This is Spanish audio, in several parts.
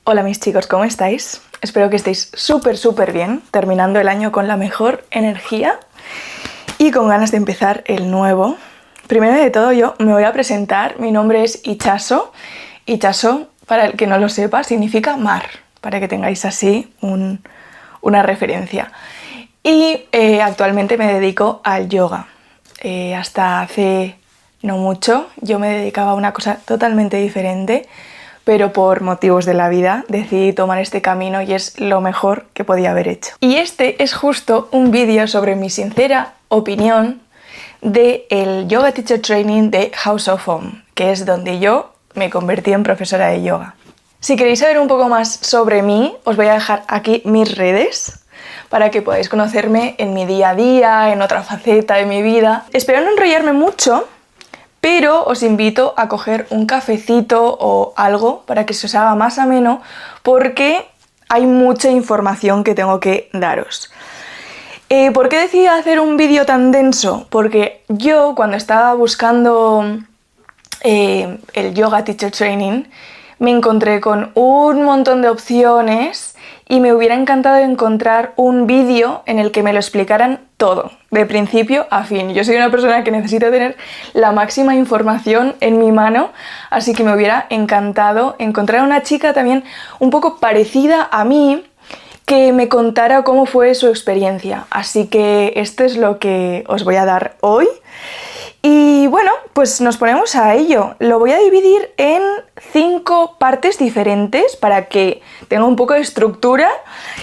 Hola mis chicos, ¿cómo estáis? Espero que estéis súper bien, terminando el año con la mejor energía y con ganas de empezar el nuevo. Primero de todo yo me voy a presentar, mi nombre es Itxaso. Itxaso, para el que no lo sepa, significa mar, para que tengáis así una referencia. Y actualmente me dedico al yoga. Hasta hace no mucho yo me dedicaba a una cosa totalmente diferente, pero por motivos de la vida decidí tomar este camino y es lo mejor que podía haber hecho. Y este es justo un vídeo sobre mi sincera opinión del Yoga Teacher Training de House of Om, que es donde yo me convertí en profesora de yoga. Si queréis saber un poco más sobre mí, os voy a dejar aquí mis redes para que podáis conocerme en mi día a día, en otra faceta de mi vida. Espero no enrollarme mucho, pero os invito a coger un cafecito o algo para que se os haga más ameno, porque hay mucha información que tengo que daros. ¿Por qué decidí hacer un vídeo tan denso? Porque yo, cuando estaba buscando el Yoga Teacher Training, me encontré con un montón de opciones y me hubiera encantado encontrar un vídeo en el que me lo explicaran todo, de principio a fin. Yo soy una persona que necesita tener la máxima información en mi mano, así que me hubiera encantado encontrar a una chica también un poco parecida a mí que me contara cómo fue su experiencia. Así que esto es lo que os voy a dar hoy. Y bueno, pues nos ponemos a ello. Lo voy a dividir en 5 partes diferentes para que tenga un poco de estructura.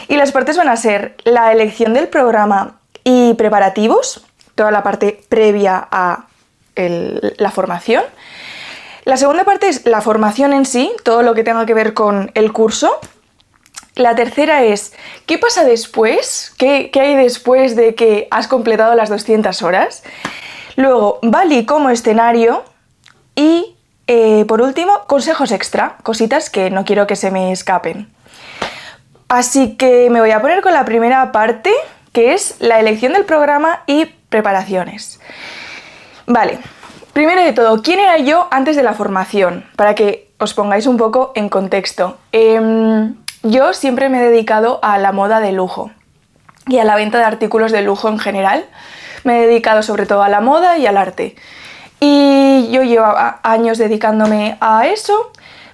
Y las partes van a ser la elección del programa y preparativos, toda la parte previa a la formación. La segunda parte es la formación en sí, todo lo que tenga que ver con el curso. La tercera es, ¿qué pasa después? ¿Qué hay después de que has completado las 200 horas? Luego, Bali como escenario y, por último, consejos extra, cositas que no quiero que se me escapen. Así que me voy a poner con la primera parte, que es la elección del programa y preparaciones. Vale, primero de todo, ¿quién era yo antes de la formación? Para que os pongáis un poco en contexto. Yo siempre me he dedicado a la moda de lujo y a la venta de artículos de lujo en general. Me he dedicado sobre todo a la moda y al arte. Y yo llevaba años dedicándome a eso,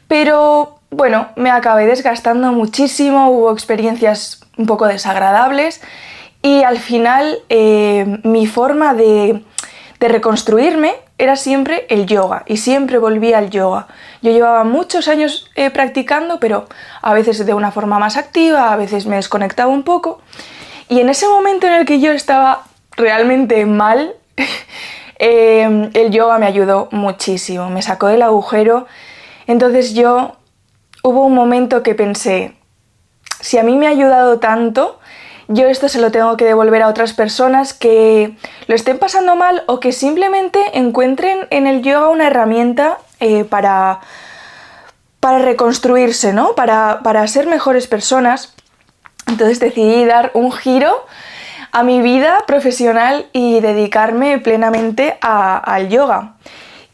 pero bueno, me acabé desgastando muchísimo, hubo experiencias un poco desagradables y al final mi forma de reconstruirme era siempre el yoga y siempre volvía al yoga. Yo llevaba muchos años practicando, pero a veces de una forma más activa, a veces me desconectaba un poco. Y en ese momento en el que yo estaba realmente mal, el yoga me ayudó muchísimo, me sacó del agujero. Entonces hubo un momento que pensé, si a mí me ha ayudado tanto, yo esto se lo tengo que devolver a otras personas que lo estén pasando mal o que simplemente encuentren en el yoga una herramienta para reconstruirse, ¿no? Para ser mejores personas. Entonces decidí dar un giro a mi vida profesional y dedicarme plenamente al yoga.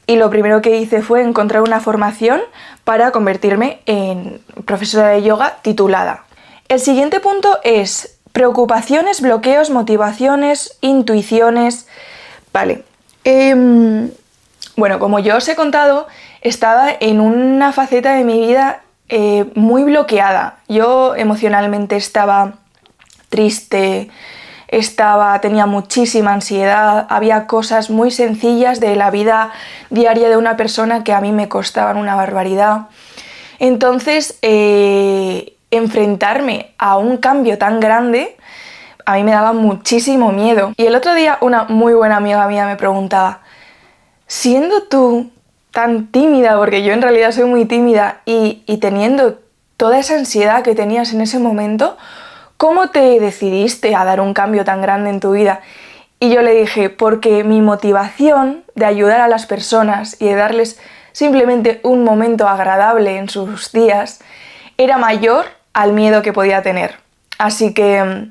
Y lo primero que hice fue encontrar una formación para convertirme en profesora de yoga titulada. El siguiente punto es preocupaciones, bloqueos, motivaciones, intuiciones. Vale. Bueno, como yo os he contado, estaba en una faceta de mi vida muy bloqueada. Yo emocionalmente estaba triste, tenía muchísima ansiedad, había cosas muy sencillas de la vida diaria de una persona que a mí me costaban una barbaridad. Entonces, enfrentarme a un cambio tan grande a mí me daba muchísimo miedo. Y el otro día una muy buena amiga mía me preguntaba, siendo tú tan tímida, porque yo en realidad soy muy tímida, y teniendo toda esa ansiedad que tenías en ese momento, ¿cómo te decidiste a dar un cambio tan grande en tu vida? Y yo le dije, porque mi motivación de ayudar a las personas y de darles simplemente un momento agradable en sus días era mayor al miedo que podía tener. Así que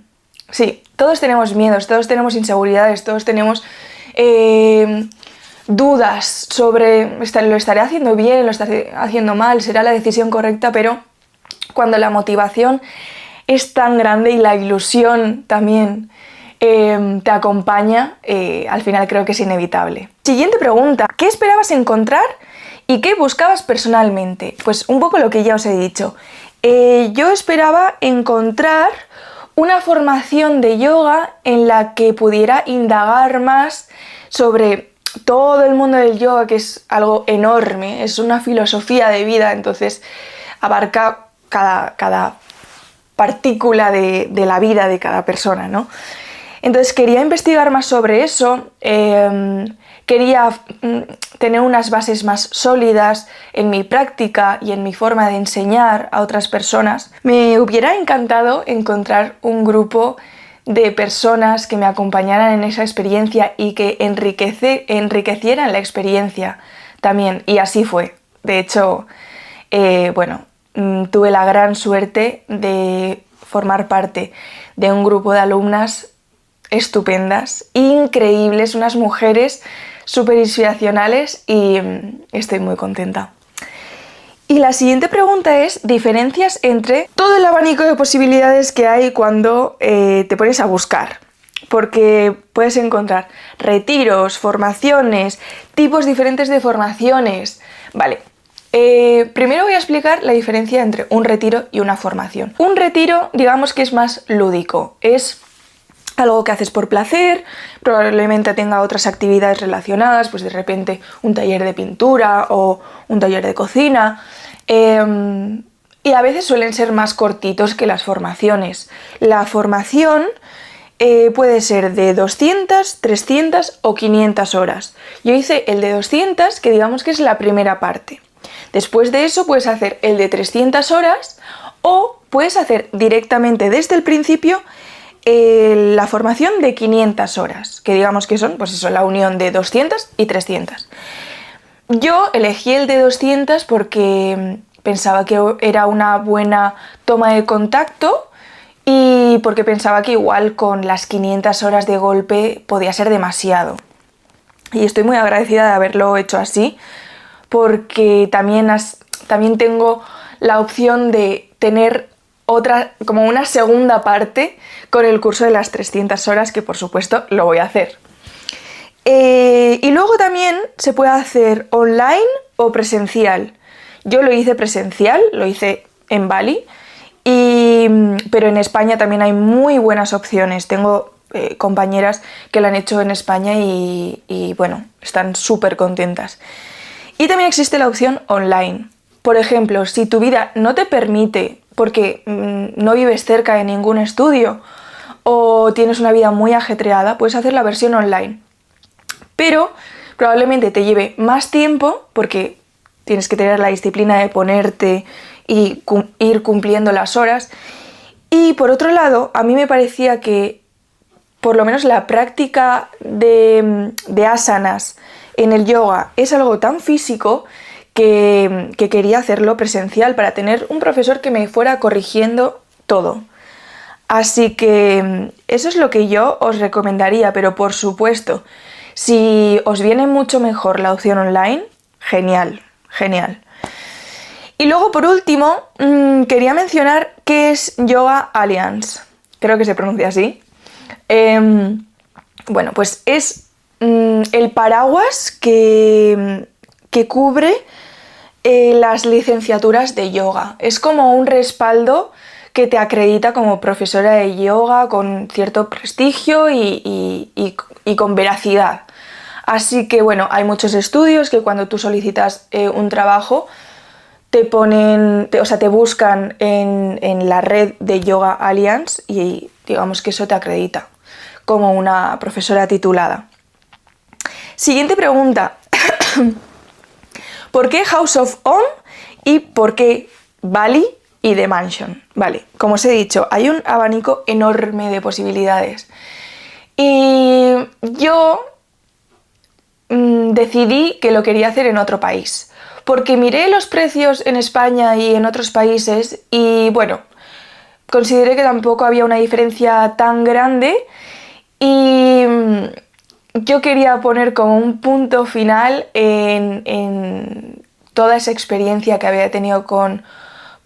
sí, todos tenemos miedos, todos tenemos inseguridades, todos tenemos dudas sobre lo estaré haciendo bien, lo estaré haciendo mal, será la decisión correcta, pero cuando la motivación es tan grande y la ilusión también te acompaña, al final creo que es inevitable. Siguiente pregunta, ¿qué esperabas encontrar y qué buscabas personalmente? Pues un poco lo que ya os he dicho. Yo esperaba encontrar una formación de yoga en la que pudiera indagar más sobre todo el mundo del yoga, que es algo enorme, es una filosofía de vida, entonces abarca cada partícula de la vida de cada persona, ¿no? Entonces quería investigar más sobre eso, quería tener unas bases más sólidas en mi práctica y en mi forma de enseñar a otras personas. Me hubiera encantado encontrar un grupo de personas que me acompañaran en esa experiencia y que enriquecieran la experiencia también, y así fue. De hecho, tuve la gran suerte de formar parte de un grupo de alumnas estupendas, increíbles, unas mujeres súper inspiracionales, y estoy muy contenta. Y la siguiente pregunta es diferencias entre todo el abanico de posibilidades que hay cuando te pones a buscar. Porque puedes encontrar retiros, formaciones, tipos diferentes de formaciones. Vale, primero voy a explicar la diferencia entre un retiro y una formación. Un retiro, digamos que es más lúdico, es algo que haces por placer, probablemente tenga otras actividades relacionadas, pues de repente un taller de pintura o un taller de cocina, y a veces suelen ser más cortitos que las formaciones. La formación puede ser de 200, 300 o 500 horas. Yo hice el de 200, que digamos que es la primera parte. Después de eso puedes hacer el de 300 horas o puedes hacer directamente desde el principio la formación de 500 horas, que digamos que son, pues eso, la unión de 200 y 300. Yo elegí el de 200 porque pensaba que era una buena toma de contacto y porque pensaba que igual con las 500 horas de golpe podía ser demasiado. Y estoy muy agradecida de haberlo hecho así, porque también tengo la opción de tener otra, como una segunda parte con el curso de las 300 horas, que por supuesto lo voy a hacer. Y luego también se puede hacer online o presencial. Yo lo hice presencial, lo hice en Bali, pero en España también hay muy buenas opciones. Tengo compañeras que lo han hecho en España y bueno, están súper contentas. Y también existe la opción online. Por ejemplo, si tu vida no te permite, porque no vives cerca de ningún estudio o tienes una vida muy ajetreada, puedes hacer la versión online. Pero probablemente te lleve más tiempo porque tienes que tener la disciplina de ponerte y ir cumpliendo las horas. Y por otro lado, a mí me parecía que por lo menos la práctica de asanas en el yoga es algo tan físico que quería hacerlo presencial para tener un profesor que me fuera corrigiendo todo. Así que eso es lo que yo os recomendaría, pero por supuesto, si os viene mucho mejor la opción online, genial, genial. Y luego, por último, quería mencionar qué es Yoga Alliance. Creo que se pronuncia así. Bueno, pues es el paraguas que cubre las licenciaturas de yoga. Es como un respaldo que te acredita como profesora de yoga con cierto prestigio y con veracidad. Así que bueno, hay muchos estudios que cuando tú solicitas un trabajo te buscan en la red de Yoga Alliance y digamos que eso te acredita como una profesora titulada. Siguiente pregunta. ¿Por qué House of Om y por qué Bali y The Mansion? Vale, como os he dicho, hay un abanico enorme de posibilidades. Y yo decidí que lo quería hacer en otro país, porque miré los precios en España y en otros países y bueno, consideré que tampoco había una diferencia tan grande y yo quería poner como un punto final en toda esa experiencia que había tenido con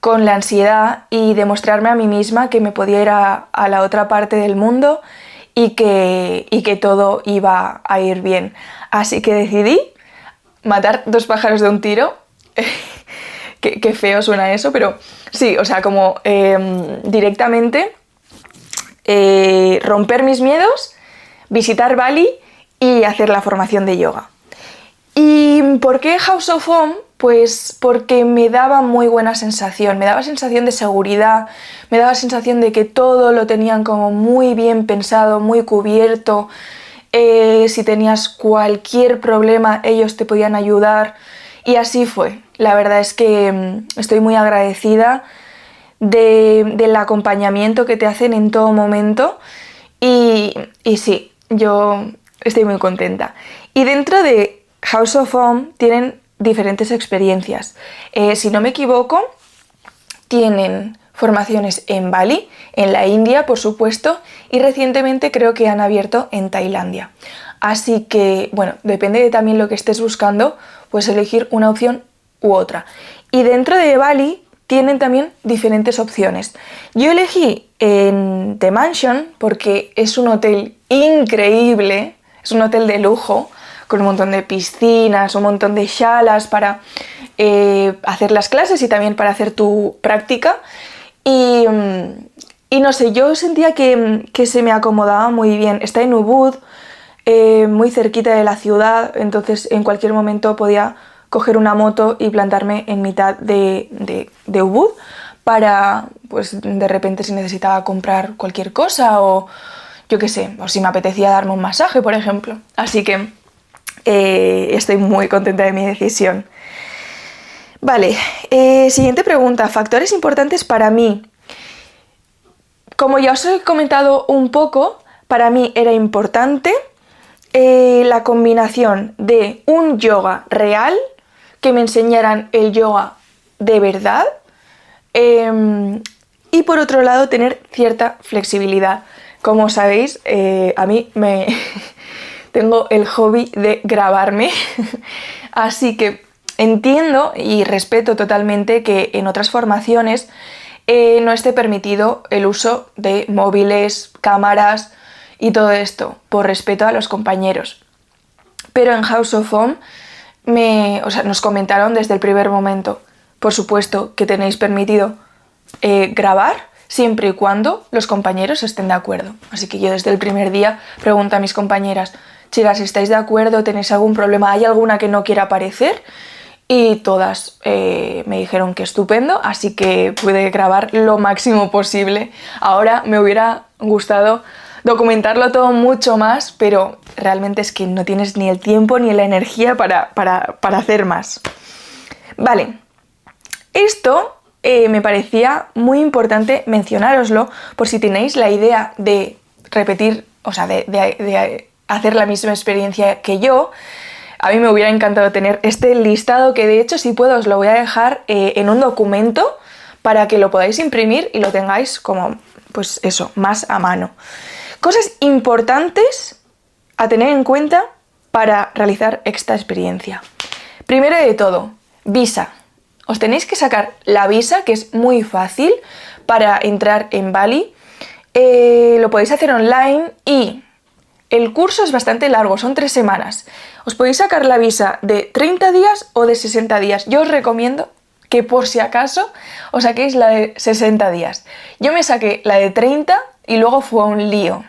con la ansiedad y demostrarme a mí misma que me podía ir a la otra parte del mundo y que todo iba a ir bien. Así que decidí matar 2 pájaros de un tiro. Qué feo suena eso, pero sí, o sea, como directamente romper mis miedos, visitar Bali y hacer la formación de yoga. ¿Y por qué House of Om? Pues porque me daba muy buena sensación, me daba sensación de seguridad, me daba sensación de que todo lo tenían como muy bien pensado, muy cubierto. Si tenías cualquier problema, ellos te podían ayudar. Y así fue. La verdad es que estoy muy agradecida del acompañamiento que te hacen en todo momento. Y sí, yo estoy muy contenta. Y dentro de House of Om tienen diferentes experiencias. Si no me equivoco, tienen formaciones en Bali, en la India, por supuesto, y recientemente creo que han abierto en Tailandia. Así que, bueno, depende de también lo que estés buscando, puedes elegir una opción u otra. Y dentro de Bali tienen también diferentes opciones. Yo elegí en The Mansion porque es un hotel increíble, es un hotel de lujo, con un montón de piscinas, un montón de salas para hacer las clases y también para hacer tu práctica. Y no sé, yo sentía que se me acomodaba muy bien. Está en Ubud, muy cerquita de la ciudad, entonces en cualquier momento podía coger una moto y plantarme en mitad de Ubud para, pues de repente si necesitaba comprar cualquier cosa o yo qué sé, o si me apetecía darme un masaje, por ejemplo. Así que estoy muy contenta de mi decisión. Vale, siguiente pregunta. Factores importantes para mí. Como ya os he comentado un poco, para mí era importante la combinación de un yoga real, que me enseñaran el yoga de verdad, y por otro lado tener cierta flexibilidad. Como sabéis, a mí tengo el hobby de grabarme, así que entiendo y respeto totalmente que en otras formaciones no esté permitido el uso de móviles, cámaras y todo esto, por respeto a los compañeros. Pero en House of Om nos comentaron desde el primer momento, por supuesto que tenéis permitido grabar siempre y cuando los compañeros estén de acuerdo. Así que yo desde el primer día pregunto a mis compañeras: chicas, ¿estáis de acuerdo? ¿Tenéis algún problema? ¿Hay alguna que no quiera aparecer? Y todas me dijeron que estupendo, así que pude grabar lo máximo posible. Ahora me hubiera gustado documentarlo todo mucho más, pero realmente es que no tienes ni el tiempo ni la energía para hacer más. Vale, esto me parecía muy importante mencionároslo por si tenéis la idea de repetir, o sea, de hacer la misma experiencia que yo. A mí me hubiera encantado tener este listado, que de hecho si puedo os lo voy a dejar en un documento para que lo podáis imprimir y lo tengáis como, pues eso, más a mano. Cosas importantes a tener en cuenta para realizar esta experiencia. Primero de todo, visa. Os tenéis que sacar la visa, que es muy fácil para entrar en Bali. Lo podéis hacer online y el curso es bastante largo, son 3 semanas. Os podéis sacar la visa de 30 días o de 60 días. Yo os recomiendo que por si acaso os saquéis la de 60 días. Yo me saqué la de 30 y luego fue un lío.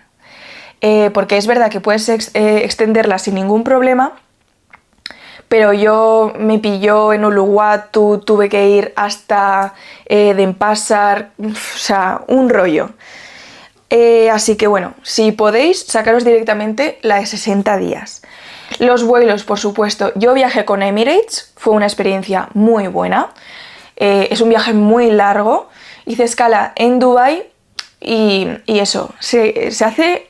Porque es verdad que puedes extenderla sin ningún problema, pero yo me pilló en Uluwatu, tuve que ir hasta Denpasar, o sea, un rollo. Así que bueno, si podéis, sacaros directamente la de 60 días. Los vuelos, por supuesto, yo viajé con Emirates, fue una experiencia muy buena. Es un viaje muy largo, hice escala en Dubái y eso, se hace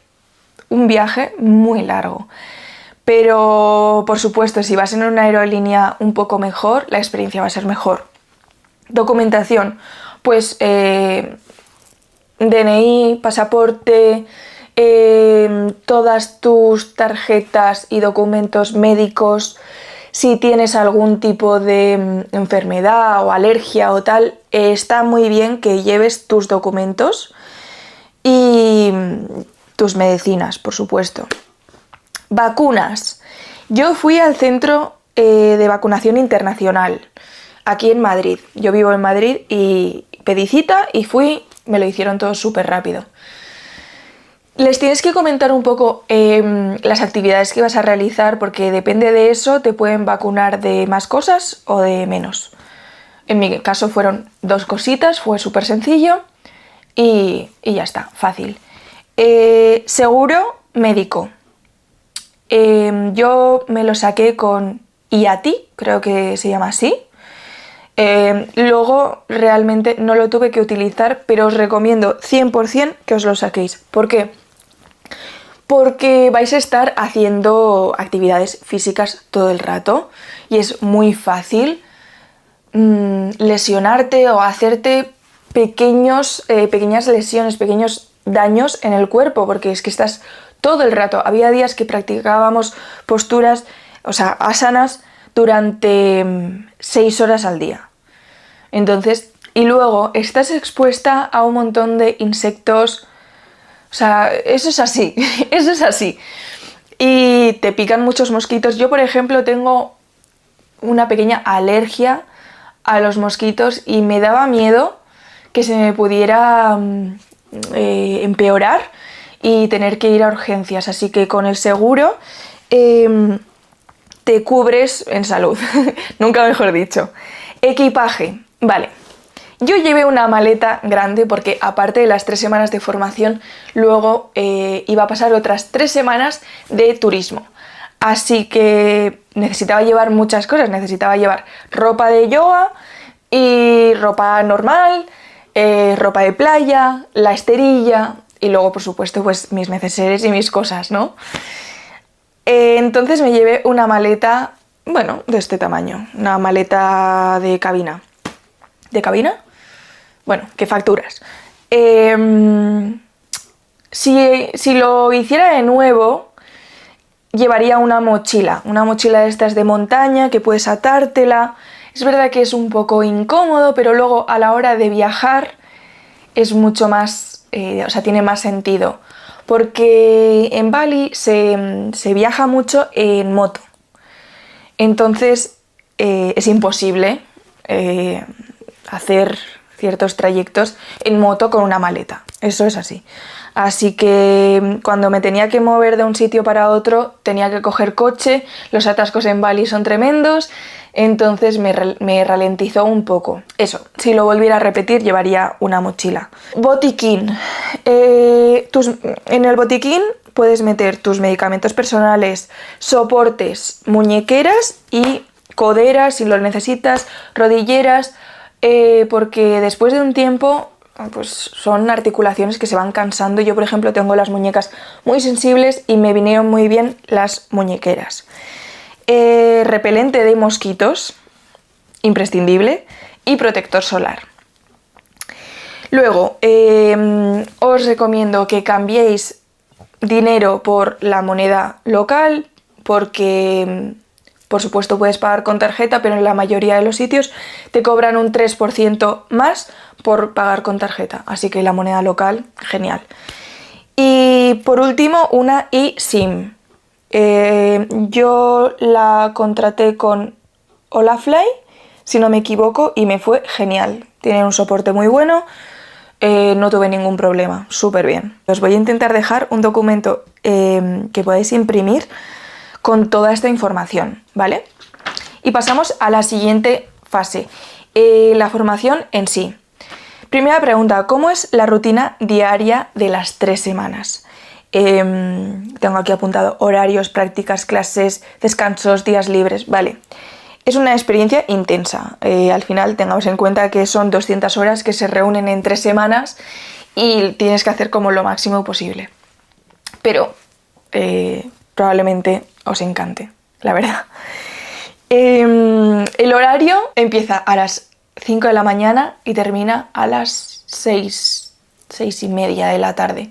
un viaje muy largo. Pero, por supuesto, si vas en una aerolínea un poco mejor, la experiencia va a ser mejor. Documentación, pues DNI, pasaporte, todas tus tarjetas y documentos médicos. Si tienes algún tipo de enfermedad o alergia o tal, está muy bien que lleves tus documentos y tus medicinas, por supuesto. Vacunas. Yo fui al centro de vacunación internacional, aquí en Madrid. Yo vivo en Madrid y pedí cita y fui, me lo hicieron todo súper rápido. Les tienes que comentar un poco las actividades que vas a realizar, porque depende de eso te pueden vacunar de más cosas o de menos. En mi caso fueron 2 cositas, fue súper sencillo y ya está, fácil. Seguro médico. Yo me lo saqué con IATI, creo que se llama así. Luego realmente no lo tuve que utilizar, pero os recomiendo 100% que os lo saquéis. ¿Por qué? Porque vais a estar haciendo actividades físicas todo el rato y es muy fácil lesionarte o hacerte pequeñas lesiones, pequeños daños en el cuerpo, porque es que estás todo el rato. Había días que practicábamos posturas, o sea, asanas, durante 6 horas al día. Entonces, y luego estás expuesta a un montón de insectos, o sea, eso es así, eso es así. Y te pican muchos mosquitos. Yo, por ejemplo, tengo una pequeña alergia a los mosquitos y me daba miedo que se me pudiera empeorar y tener que ir a urgencias. Así que con el seguro te cubres en salud, nunca mejor dicho. Equipaje, vale. Yo llevé una maleta grande porque aparte de las 3 semanas de formación, luego iba a pasar otras 3 semanas de turismo. Así que necesitaba llevar muchas cosas, necesitaba llevar ropa de yoga y ropa normal, ropa de playa, la esterilla y luego, por supuesto, pues mis neceseres y mis cosas, ¿no? Entonces me llevé una maleta, bueno, de este tamaño, una maleta de cabina. ¿De cabina? Bueno, que facturas. Si lo hiciera de nuevo, llevaría una mochila de estas de montaña que puedes atártela. Es verdad que es un poco incómodo, pero luego a la hora de viajar es mucho más, o sea, tiene más sentido. Porque en Bali se viaja mucho en moto. Entonces es imposible hacer ciertos trayectos en moto con una maleta. Eso es así. Así que cuando me tenía que mover de un sitio para otro, tenía que coger coche. Los atascos en Bali son tremendos, entonces me ralentizó un poco. Eso, si lo volviera a repetir, llevaría una mochila. Botiquín. En el botiquín puedes meter tus medicamentos personales, soportes, muñequeras y coderas si lo necesitas, rodilleras, porque después de un tiempo pues son articulaciones que se van cansando. Yo, por ejemplo, tengo las muñecas muy sensibles y me vinieron muy bien las muñequeras. Repelente de mosquitos, imprescindible, y protector solar. Luego, os recomiendo que cambiéis dinero por la moneda local, porque por supuesto puedes pagar con tarjeta, pero en la mayoría de los sitios te cobran un 3% más por pagar con tarjeta, así que la moneda local, genial. Y por último, una eSIM. Yo la contraté con Olafly, si no me equivoco, y me fue genial. Tienen un soporte muy bueno, no tuve ningún problema, súper bien. Os voy a intentar dejar un documento que podáis imprimir con toda esta información, ¿vale? Y pasamos a la siguiente fase, la formación en sí. Primera pregunta, ¿cómo es la rutina diaria de las 3 semanas? Tengo aquí apuntado horarios, prácticas, clases, descansos, días libres, vale. Es una experiencia intensa. Al final tengamos en cuenta que son 200 horas que se reúnen en 3 semanas y tienes que hacer como lo máximo posible. Pero probablemente os encante, la verdad. El horario empieza a las 5 de la mañana y termina a las 6:30 de la tarde.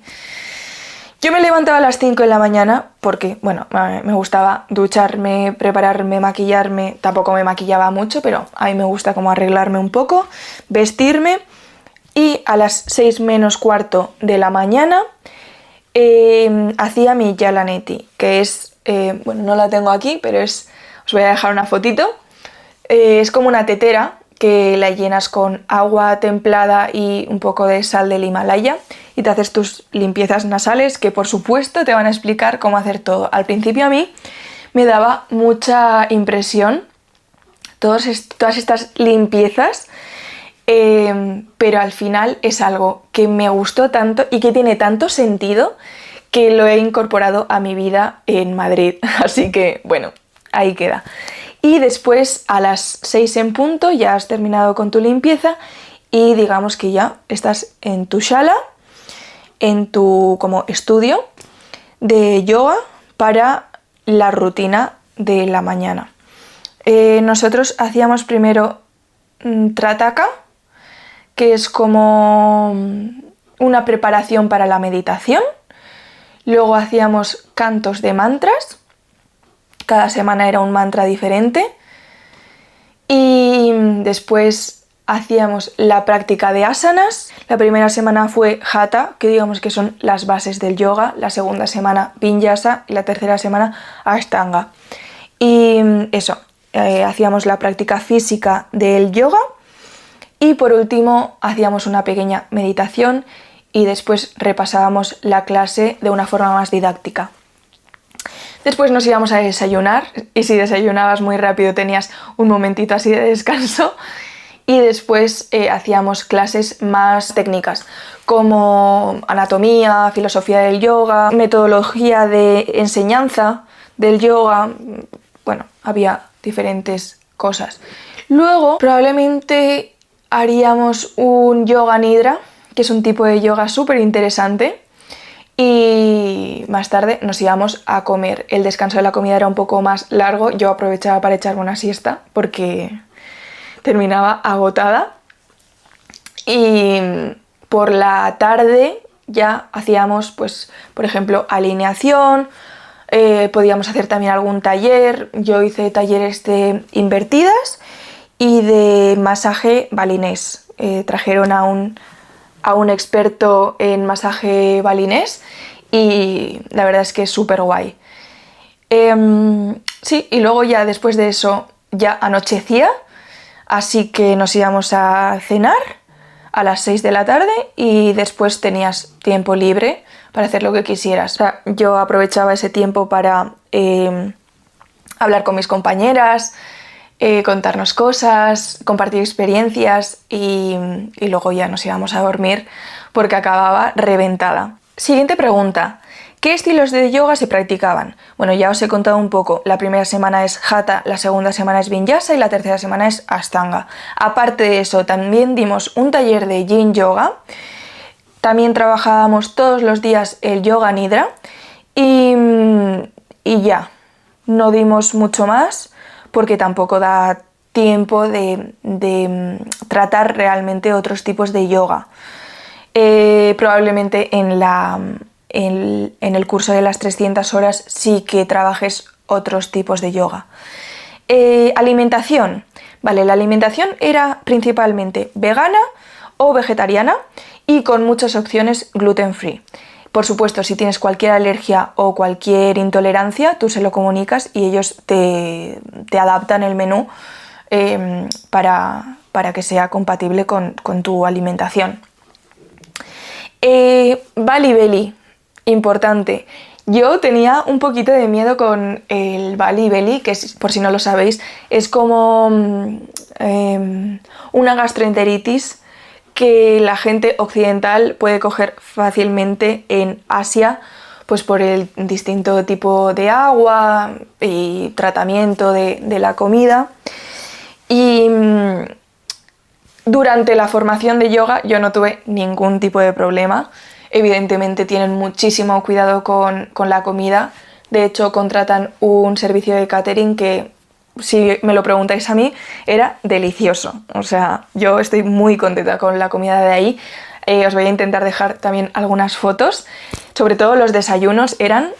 Yo me levantaba a las 5 de la mañana porque, bueno, me gustaba ducharme, prepararme, maquillarme. Tampoco me maquillaba mucho, pero a mí me gusta como arreglarme un poco, vestirme. Y a las 6 menos cuarto de la mañana hacía mi Yalaneti, que es, bueno, no la tengo aquí, pero es, os voy a dejar una fotito. Es como una tetera que la llenas con agua templada y un poco de sal del Himalaya y te haces tus limpiezas nasales, que por supuesto te van a explicar cómo hacer todo. Al principio a mí me daba mucha impresión todas estas limpiezas, pero al final es algo que me gustó tanto y que tiene tanto sentido que lo he incorporado a mi vida en Madrid. Así que, bueno, ahí queda. Y después a las 6 en punto ya has terminado con tu limpieza y digamos que ya estás en tu sala, en tu como estudio de yoga para la rutina de la mañana. Nosotros hacíamos primero Trataka, que es como una preparación para la meditación. Luego hacíamos cantos de mantras. Cada semana era un mantra diferente. Y después hacíamos la práctica de asanas. La primera semana fue Hatha, que digamos que son las bases del yoga. La segunda semana Vinyasa y la tercera semana Ashtanga. Y eso, hacíamos la práctica física del yoga. Y por último hacíamos una pequeña meditación y después repasábamos la clase de una forma más didáctica. Después nos íbamos a desayunar y si desayunabas muy rápido tenías un momentito así de descanso y después hacíamos clases más técnicas como anatomía, filosofía del yoga, metodología de enseñanza del yoga, bueno, había diferentes cosas. Luego probablemente haríamos un yoga nidra, que es un tipo de yoga súper interesante. Y más tarde nos íbamos a comer. El descanso de la comida era un poco más largo. Yo aprovechaba para echarme una siesta porque terminaba agotada. Y por la tarde ya hacíamos, pues, por ejemplo, alineación. Podíamos hacer también algún taller. Yo hice talleres de invertidas y de masaje balinés. Trajeron a un experto en masaje balinés y la verdad es que es súper guay. Sí, y luego ya después de eso ya anochecía, así que nos íbamos a cenar a las 6 de la tarde y después tenías tiempo libre para hacer lo que quisieras. O sea, yo aprovechaba ese tiempo para hablar con mis compañeras, contarnos cosas, compartir experiencias y luego ya nos íbamos a dormir porque acababa reventada. Siguiente pregunta. ¿Qué estilos de yoga se practicaban? Bueno, ya os he contado un poco. La primera semana es Hatha, la segunda semana es Vinyasa y la tercera semana es Ashtanga. Aparte de eso, también dimos un taller de Yin Yoga. También trabajábamos todos los días el Yoga Nidra y ya, no dimos mucho más porque tampoco da tiempo de tratar realmente otros tipos de yoga. Probablemente en el curso de las 300 horas sí que trabajes otros tipos de yoga. Alimentación. Vale, la alimentación era principalmente vegana o vegetariana y con muchas opciones gluten free. Por supuesto, si tienes cualquier alergia o cualquier intolerancia, tú se lo comunicas y ellos te adaptan el menú para que sea compatible con tu alimentación. Bali Belly, importante. Yo tenía un poquito de miedo con el Bali Belly, que por si no lo sabéis, es como una gastroenteritis que la gente occidental puede coger fácilmente en Asia, pues por el distinto tipo de agua y tratamiento de la comida. Y durante la formación de yoga yo no tuve ningún tipo de problema. Evidentemente tienen muchísimo cuidado con la comida. De hecho, contratan un servicio de catering que, si me lo preguntáis a mí, era delicioso. O sea, yo estoy muy contenta con la comida de ahí. Os voy a intentar dejar también algunas fotos. Sobre todo los desayunos eran...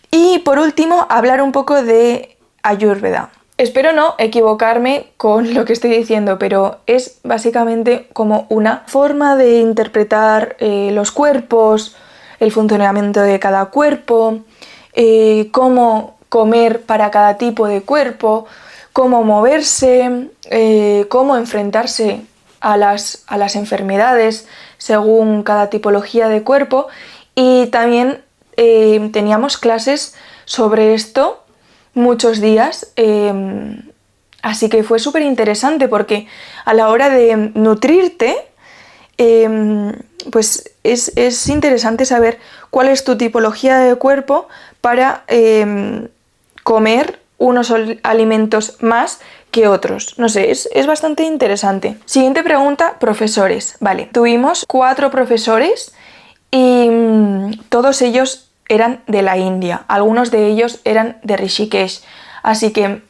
Y por último, hablar un poco de Ayurveda. Espero no equivocarme con lo que estoy diciendo, pero es básicamente como una forma de interpretar los cuerpos, el funcionamiento de cada cuerpo, cómo comer para cada tipo de cuerpo, cómo moverse, cómo enfrentarse a las enfermedades según cada tipología de cuerpo. Y también teníamos clases sobre esto muchos días, así que fue súper interesante porque a la hora de nutrirte, pues es interesante saber cuál es tu tipología de cuerpo para comer unos alimentos más que otros. No sé, es bastante interesante. Siguiente pregunta, profesores. Vale, tuvimos 4 profesores y todos ellos eran de la India, algunos de ellos eran de Rishikesh, así que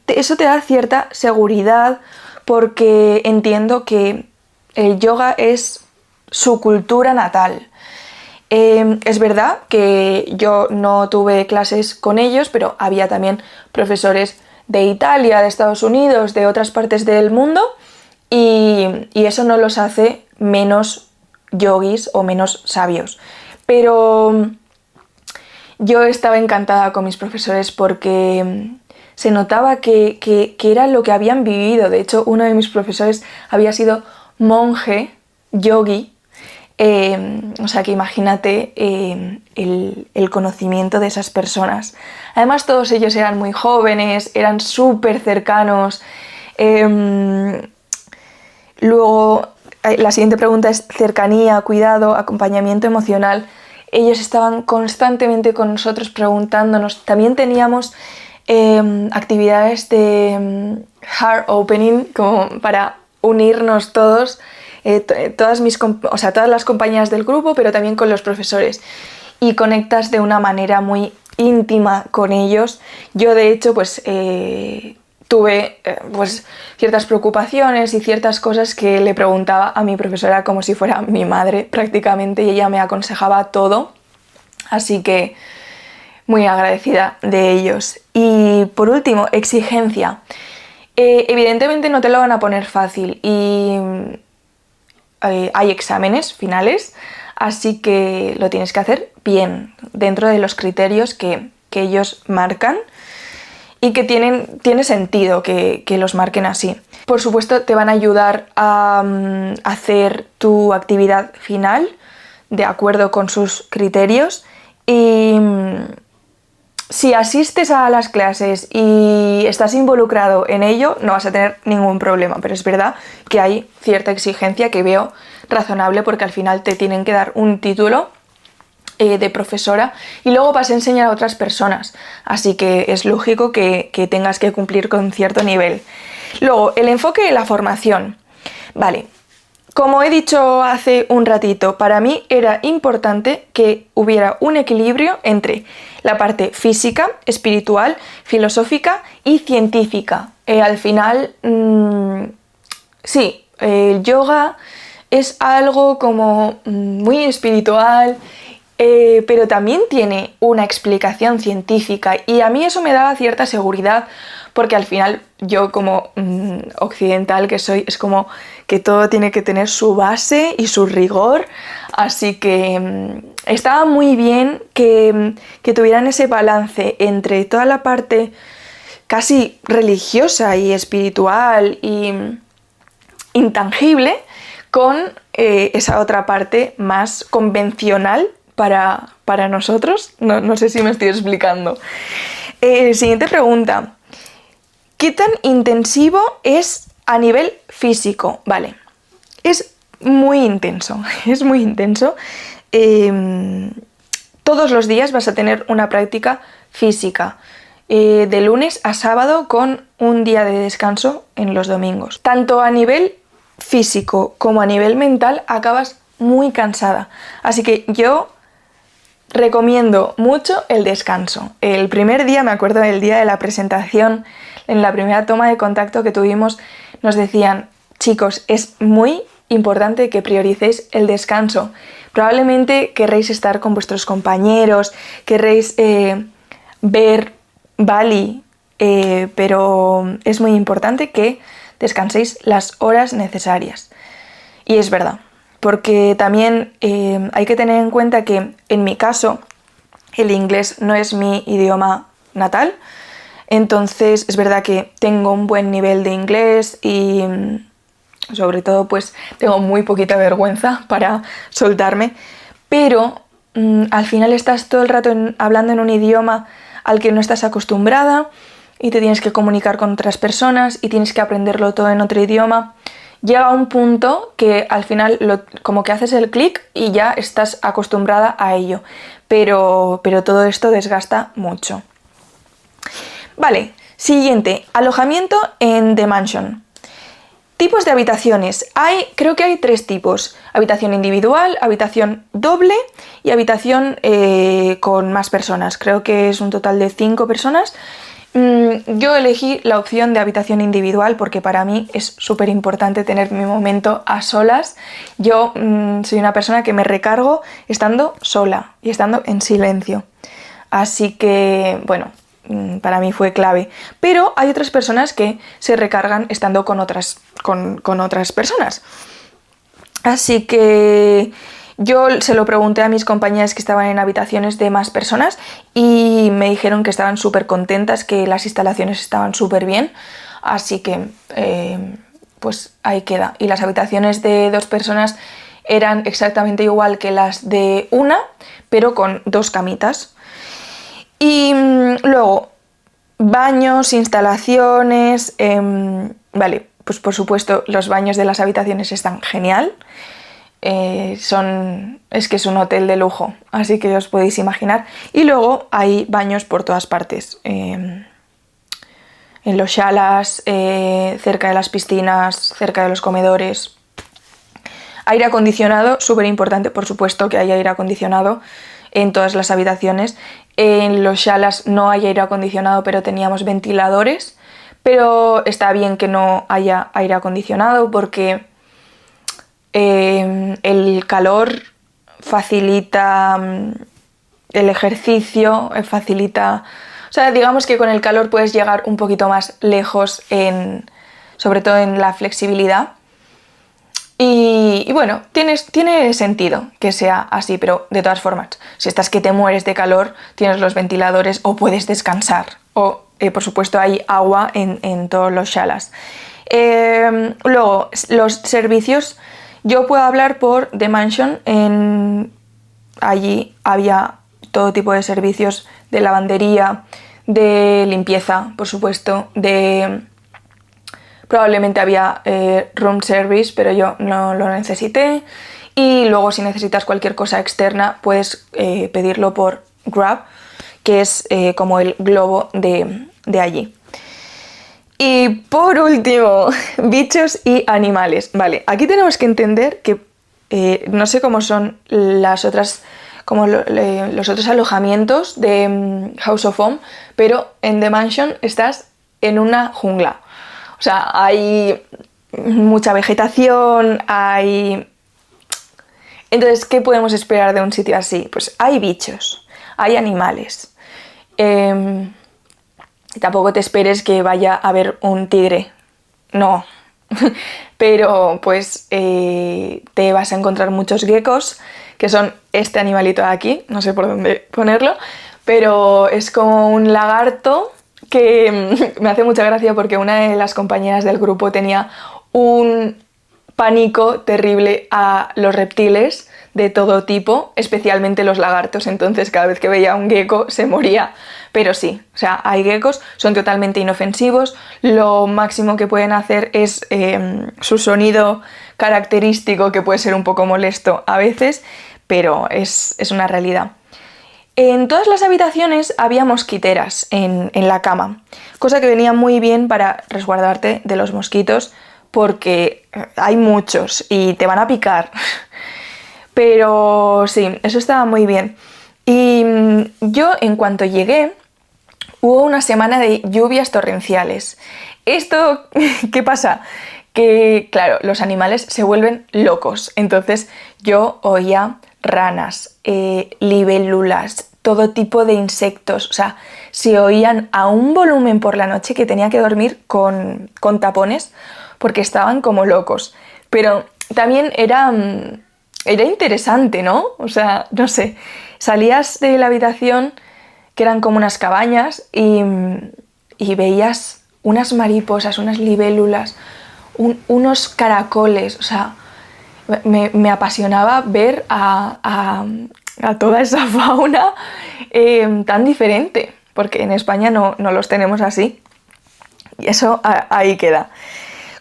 eso te da cierta seguridad porque entiendo que el yoga es su cultura natal. Es verdad que yo no tuve clases con ellos, pero había también profesores de Italia, de Estados Unidos, de otras partes del mundo y eso no los hace menos yogis o menos sabios. Pero yo estaba encantada con mis profesores porque se notaba que era lo que habían vivido. De hecho, uno de mis profesores había sido monje, yogi, o sea que imagínate el conocimiento de esas personas. Además, todos ellos eran muy jóvenes, eran súper cercanos. Luego, la siguiente pregunta es cercanía, cuidado, acompañamiento emocional. Ellos estaban constantemente con nosotros preguntándonos. También teníamos actividades de heart opening como para unirnos todos, todas las compañeras del grupo, pero también con los profesores. Y conectas de una manera muy íntima con ellos. Yo de hecho pues tuve pues ciertas preocupaciones y ciertas cosas que le preguntaba a mi profesora como si fuera mi madre prácticamente y ella me aconsejaba todo, así que muy agradecida de ellos. Y por último, exigencia. Evidentemente no te lo van a poner fácil y hay exámenes finales, así que lo tienes que hacer bien dentro de los criterios que ellos marcan y que tiene sentido que los marquen así. Por supuesto, te van a ayudar a hacer tu actividad final de acuerdo con sus criterios y si asistes a las clases y estás involucrado en ello, no vas a tener ningún problema, pero es verdad que hay cierta exigencia que veo razonable porque al final te tienen que dar un título de profesora y luego vas a enseñar a otras personas, así que es lógico que tengas que cumplir con cierto nivel. Luego, el enfoque de la formación. Vale, como he dicho hace un ratito, para mí era importante que hubiera un equilibrio entre la parte física, espiritual, filosófica y científica. Al final, sí, el yoga es algo como muy espiritual, pero también tiene una explicación científica y a mí eso me daba cierta seguridad porque al final yo como occidental que soy, es como que todo tiene que tener su base y su rigor, así que estaba muy bien que tuvieran ese balance entre toda la parte casi religiosa y espiritual y intangible con esa otra parte más convencional para nosotros. No sé si me estoy explicando. Siguiente pregunta. ¿Qué tan intensivo es a nivel físico? Vale, es muy intenso, es muy intenso. Todos los días vas a tener una práctica física, de lunes a sábado con un día de descanso en los domingos. Tanto a nivel físico como a nivel mental acabas muy cansada. Así que yo recomiendo mucho el descanso. El primer día, me acuerdo del día de la presentación, en la primera toma de contacto que tuvimos, nos decían, chicos, es muy importante que prioricéis el descanso. Probablemente querréis estar con vuestros compañeros, querréis ver Bali, pero es muy importante que descanséis las horas necesarias. Y es verdad, porque también hay que tener en cuenta que en mi caso el inglés no es mi idioma natal, entonces es verdad que tengo un buen nivel de inglés y sobre todo pues tengo muy poquita vergüenza para soltarme, pero al final estás todo el rato hablando en un idioma al que no estás acostumbrada y te tienes que comunicar con otras personas y tienes que aprenderlo todo en otro idioma. Llega un punto que al final como que haces el clic y ya estás acostumbrada a ello, pero todo esto desgasta mucho. Vale, siguiente, alojamiento en The Mansion. Tipos de habitaciones. Creo que hay 3 tipos. Habitación individual, habitación doble y habitación con más personas. Creo que es un total de 5 personas. Yo elegí la opción de habitación individual porque para mí es súper importante tener mi momento a solas. Yo soy una persona que me recargo estando sola y estando en silencio. Así que, bueno, para mí fue clave. Pero hay otras personas que se recargan estando con otras personas. Así que yo se lo pregunté a mis compañeras que estaban en habitaciones de más personas y me dijeron que estaban súper contentas, que las instalaciones estaban súper bien. Así que, pues ahí queda. Y las habitaciones de 2 personas eran exactamente igual que las de una, pero con 2 camitas. Y luego, baños, instalaciones, vale, pues por supuesto los baños de las habitaciones están genial, es que es un hotel de lujo, así que os podéis imaginar. Y luego hay baños por todas partes, en los shalas, cerca de las piscinas, cerca de los comedores. Aire acondicionado, súper importante, por supuesto que hay aire acondicionado en todas las habitaciones. En los shalas no hay aire acondicionado, pero teníamos ventiladores. Pero está bien que no haya aire acondicionado porque el calor facilita el ejercicio, facilita... O sea, digamos que con el calor puedes llegar un poquito más lejos, sobre todo en la flexibilidad. Y bueno, tiene sentido que sea así, pero de todas formas, si estás que te mueres de calor, tienes los ventiladores o puedes descansar. O, por supuesto, hay agua en todos los shalas. Luego, los servicios. Yo puedo hablar por The Mansion. Allí había todo tipo de servicios de lavandería, de limpieza, por supuesto, probablemente había room service, pero yo no lo necesité. Y luego si necesitas cualquier cosa externa puedes pedirlo por Grab, que es como el Globo de allí. Y por último, bichos y animales. Vale, aquí tenemos que entender que no sé cómo son los otros alojamientos de House of Home, pero en The Mansion estás en una jungla. O sea, hay mucha vegetación, Entonces, ¿qué podemos esperar de un sitio así? Pues hay bichos, hay animales. Tampoco te esperes que vaya a haber un tigre, no. Pero pues te vas a encontrar muchos geckos, que son este animalito de aquí, no sé por dónde ponerlo, pero es como un lagarto que me hace mucha gracia porque una de las compañeras del grupo tenía un pánico terrible a los reptiles de todo tipo, especialmente los lagartos, entonces cada vez que veía un gecko se moría. Pero sí, o sea, hay geckos, son totalmente inofensivos, lo máximo que pueden hacer es su sonido característico, que puede ser un poco molesto a veces, pero es una realidad. En todas las habitaciones había mosquiteras en la cama, cosa que venía muy bien para resguardarte de los mosquitos porque hay muchos y te van a picar. Pero sí, eso estaba muy bien. Y yo, en cuanto llegué, hubo una semana de lluvias torrenciales. ¿Esto qué pasa? que, claro, los animales se vuelven locos. Entonces yo oía ranas, libélulas, todo tipo de insectos. O sea, se oían a un volumen por la noche que tenía que dormir con tapones porque estaban como locos. Pero también era interesante, ¿no? O sea, no sé, salías de la habitación, que eran como unas cabañas, y veías unas mariposas, unas libélulas, unos caracoles. O sea, me apasionaba ver a toda esa fauna tan diferente, porque en España no los tenemos así. Y eso ahí queda.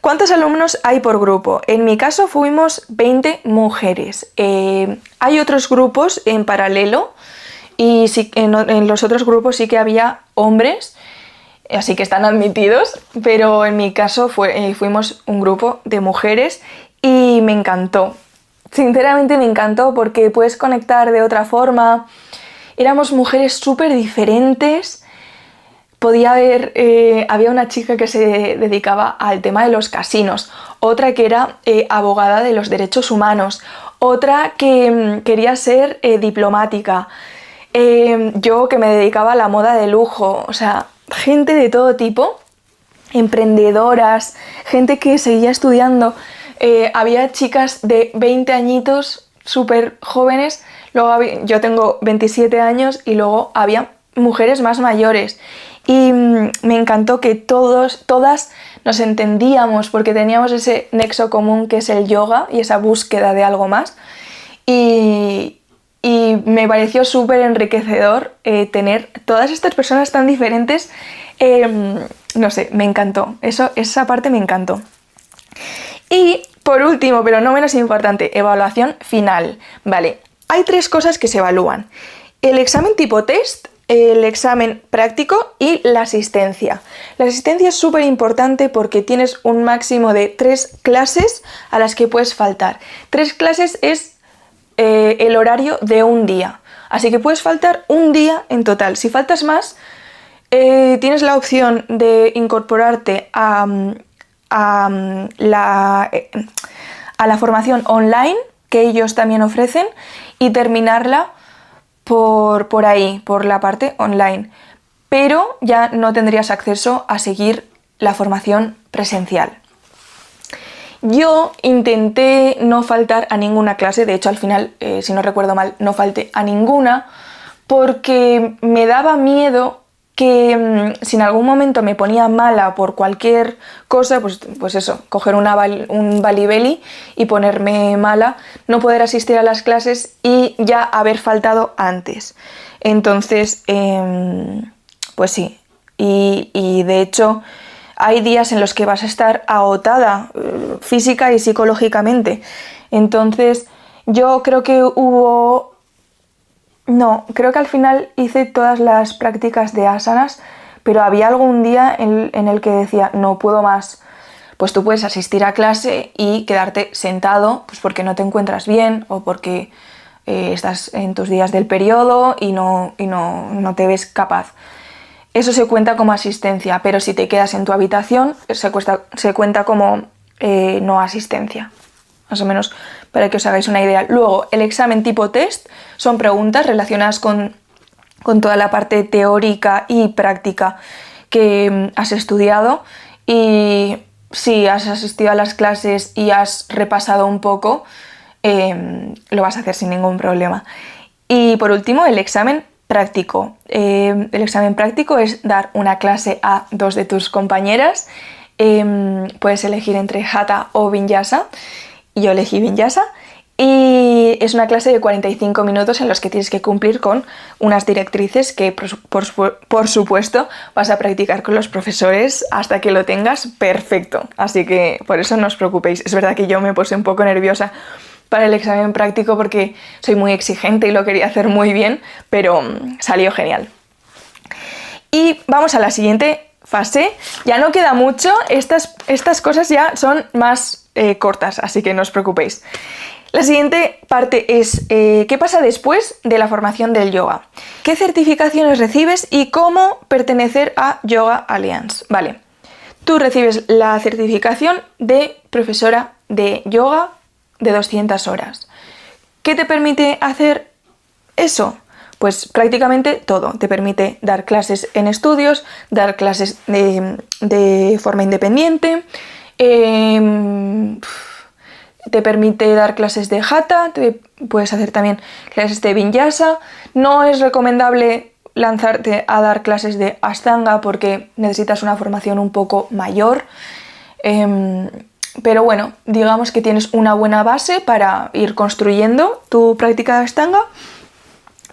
¿Cuántos alumnos hay por grupo? En mi caso fuimos 20 mujeres. Hay otros grupos en paralelo y sí, en los otros grupos sí que había hombres, así que están admitidos, pero en mi caso fuimos un grupo de mujeres y me encantó. Sinceramente me encantó porque puedes conectar de otra forma. Éramos mujeres súper diferentes. Había una chica que se dedicaba al tema de los casinos, otra que era abogada de los derechos humanos, otra que quería ser diplomática, yo que me dedicaba a la moda de lujo. O sea, gente de todo tipo, emprendedoras, gente que seguía estudiando. Había chicas de 20 añitos, súper jóvenes, luego yo tengo 27 años y luego había mujeres más mayores. Y me encantó que todas nos entendíamos porque teníamos ese nexo común que es el yoga y esa búsqueda de algo más. Y me pareció súper enriquecedor tener todas estas personas tan diferentes. No sé, me encantó. Esa parte me encantó. Y por último, pero no menos importante, evaluación final. Vale, hay 3 cosas que se evalúan: el examen tipo test, el examen práctico y la asistencia. La asistencia es súper importante porque tienes un máximo de 3 clases a las que puedes faltar. 3 clases es el horario de un día, así que puedes faltar un día en total. Si faltas más, tienes la opción de incorporarte a la formación online que ellos también ofrecen y terminarla por ahí, por la parte online, pero ya no tendrías acceso a seguir la formación presencial. Yo intenté no faltar a ninguna clase, de hecho al final, si no recuerdo mal, no falté a ninguna, porque me daba miedo que si en algún momento me ponía mala por cualquier cosa, pues eso, coger un balibeli y ponerme mala, no poder asistir a las clases y ya haber faltado antes. Entonces, pues sí, y de hecho hay días en los que vas a estar agotada física y psicológicamente. Entonces, yo creo que creo que al final hice todas las prácticas de asanas, pero había algún día en el que decía, no puedo más. Pues tú puedes asistir a clase y quedarte sentado, pues porque no te encuentras bien o porque estás en tus días del periodo y no te ves capaz. Eso se cuenta como asistencia, pero si te quedas en tu habitación se cuenta como no asistencia. Más o menos para que os hagáis una idea. Luego, el examen tipo test son preguntas relacionadas con toda la parte teórica y práctica que has estudiado, y si has asistido a las clases y has repasado un poco, lo vas a hacer sin ningún problema. Y por último, el examen práctico. El examen práctico es dar una clase a 2 de tus compañeras. Puedes elegir entre Hatha o Vinyasa. Yo elegí Vinyasa y es una clase de 45 minutos en los que tienes que cumplir con unas directrices que por supuesto vas a practicar con los profesores hasta que lo tengas perfecto, así que por eso no os preocupéis. Es verdad que yo me puse un poco nerviosa para el examen práctico porque soy muy exigente y lo quería hacer muy bien, pero salió genial. Y vamos a la siguiente fase. Ya no queda mucho, estas cosas ya son más cortas, así que no os preocupéis. La siguiente parte es ¿qué pasa después de la formación del yoga? ¿Qué certificaciones recibes y cómo pertenecer a Yoga Alliance? Vale, tú recibes la certificación de profesora de yoga de 200 horas. ¿Qué te permite hacer eso? Pues prácticamente todo. Te permite dar clases en estudios, dar clases de forma independiente, te permite dar clases de Hatha, puedes hacer también clases de Vinyasa. No es recomendable lanzarte a dar clases de Ashtanga porque necesitas una formación un poco mayor. Pero bueno, digamos que tienes una buena base para ir construyendo tu práctica de Ashtanga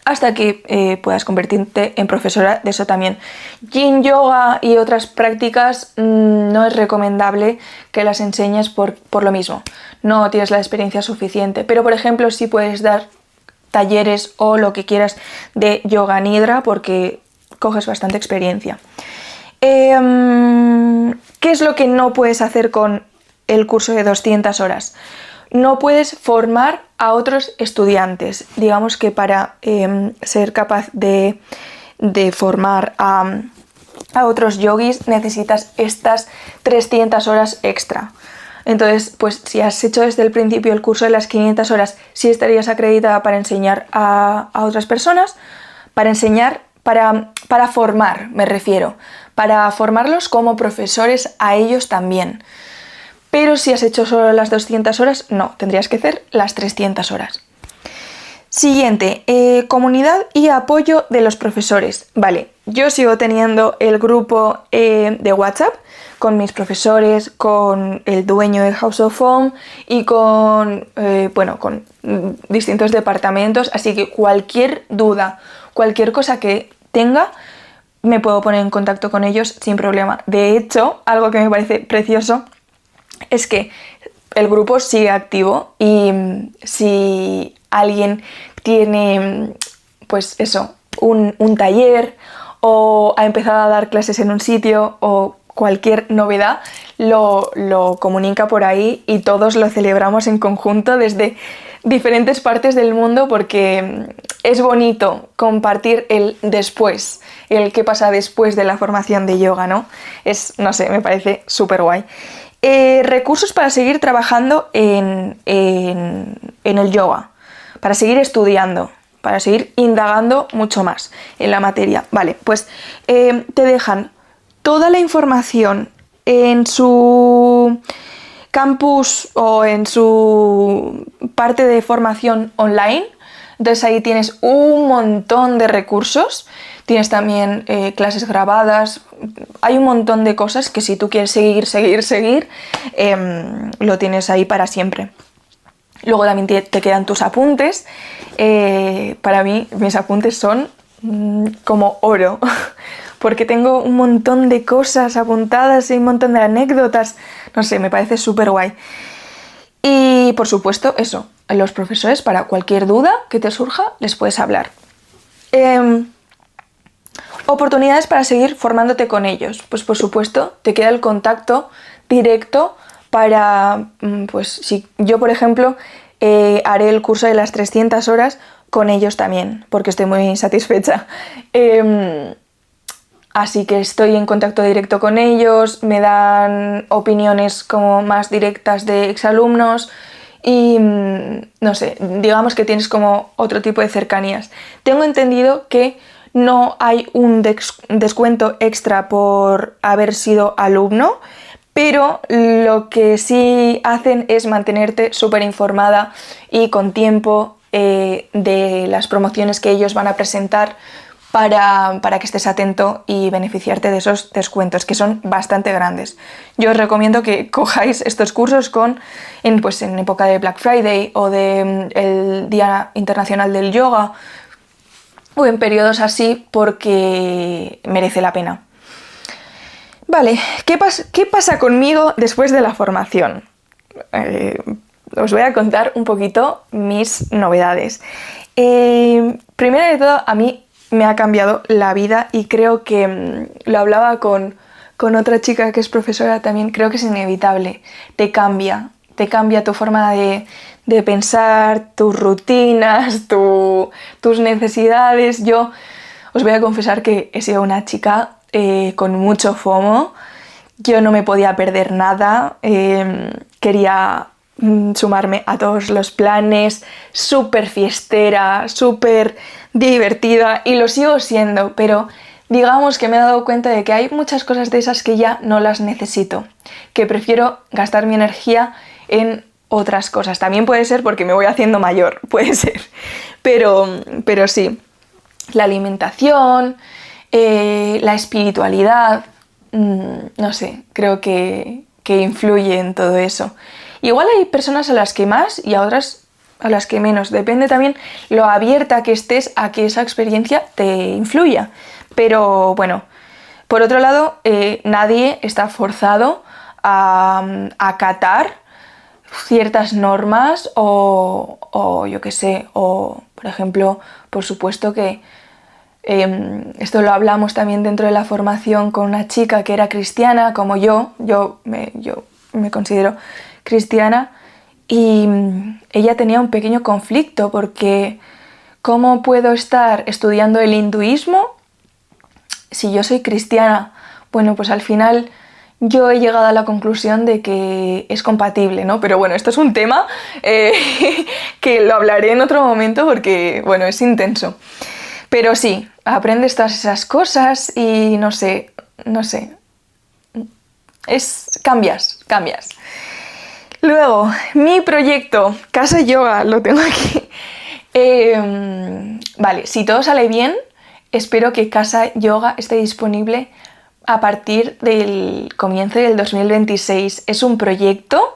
hasta que puedas convertirte en profesora de eso también. Yin Yoga y otras prácticas no es recomendable que las enseñes por lo mismo. No tienes la experiencia suficiente, pero por ejemplo sí puedes dar talleres o lo que quieras de Yoga Nidra porque coges bastante experiencia. ¿Qué es lo que no puedes hacer con el curso de 200 horas? No puedes formar a otros estudiantes. Digamos que para ser capaz de formar a otros yogis necesitas estas 300 horas extra. Entonces, pues si has hecho desde el principio el curso de las 500 horas, sí estarías acreditada para enseñar a otras personas, para formar, me refiero, para formarlos como profesores a ellos también. Pero si has hecho solo las 200 horas, no, tendrías que hacer las 300 horas. Siguiente, comunidad y apoyo de los profesores. Vale, yo sigo teniendo el grupo de WhatsApp con mis profesores, con el dueño de House of Home y con distintos departamentos, así que cualquier duda, cualquier cosa que tenga, me puedo poner en contacto con ellos sin problema. De hecho, algo que me parece precioso es que el grupo sigue activo y si alguien tiene, pues eso, un taller o ha empezado a dar clases en un sitio o cualquier novedad, lo comunica por ahí y todos lo celebramos en conjunto desde diferentes partes del mundo porque es bonito compartir el después, el qué pasa después de la formación de yoga, ¿no? No sé, me parece súper guay. Recursos para seguir trabajando en el yoga, para seguir estudiando, para seguir indagando mucho más en la materia. Vale, pues te dejan toda la información en su campus o en su parte de formación online. Entonces ahí tienes un montón de recursos. Tienes también clases grabadas, hay un montón de cosas que si tú quieres seguir, lo tienes ahí para siempre. Luego también te quedan tus apuntes. Para mí, mis apuntes son como oro, porque tengo un montón de cosas apuntadas y un montón de anécdotas. No sé, me parece súper guay. Y por supuesto, eso, los profesores, para cualquier duda que te surja, les puedes hablar. Oportunidades para seguir formándote con ellos. Pues por supuesto, te queda el contacto directo para, pues si yo por ejemplo haré el curso de las 300 horas con ellos también, porque estoy muy satisfecha. Así que estoy en contacto directo con ellos, me dan opiniones como más directas de exalumnos y no sé, digamos que tienes como otro tipo de cercanías. Tengo entendido que no hay un descuento extra por haber sido alumno, pero lo que sí hacen es mantenerte súper informada y con tiempo de las promociones que ellos van a presentar para que estés atento y beneficiarte de esos descuentos, que son bastante grandes. Yo os recomiendo que cojáis estos cursos en época de Black Friday o del Día Internacional del Yoga, o en periodos así porque merece la pena. Vale, ¿qué pasa conmigo después de la formación? Os voy a contar un poquito mis novedades. Primero de todo, a mí me ha cambiado la vida y creo que lo hablaba con otra chica que es profesora también, creo que es inevitable, te cambia tu forma de pensar, tus rutinas, tus necesidades. Yo os voy a confesar que he sido una chica con mucho FOMO. yo no me podía perder nada, quería sumarme a todos los planes, súper fiestera, súper divertida, y lo sigo siendo, pero digamos que me he dado cuenta de que hay muchas cosas de esas que ya no las necesito, que prefiero gastar mi energía en otras cosas. También puede ser porque me voy haciendo mayor, puede ser, pero sí, la alimentación, la espiritualidad, no sé, creo que influye en todo eso. Igual hay personas a las que más y a otras a las que menos. Depende también lo abierta que estés a que esa experiencia te influya. Pero bueno, por otro lado, nadie está forzado a acatar ciertas normas o yo qué sé, o por ejemplo, por supuesto que esto lo hablamos también dentro de la formación con una chica que era cristiana como yo me considero cristiana, y ella tenía un pequeño conflicto porque ¿cómo puedo estar estudiando el hinduismo si yo soy cristiana? Bueno, pues al final yo he llegado a la conclusión de que es compatible, ¿no? Pero bueno, esto es un tema que lo hablaré en otro momento porque, bueno, es intenso. Pero sí, aprendes todas esas cosas y no sé, cambias. Luego, mi proyecto, Casa Yoga, lo tengo aquí. Vale, si todo sale bien, espero que Casa Yoga esté disponible a partir del comienzo del 2026. Es un proyecto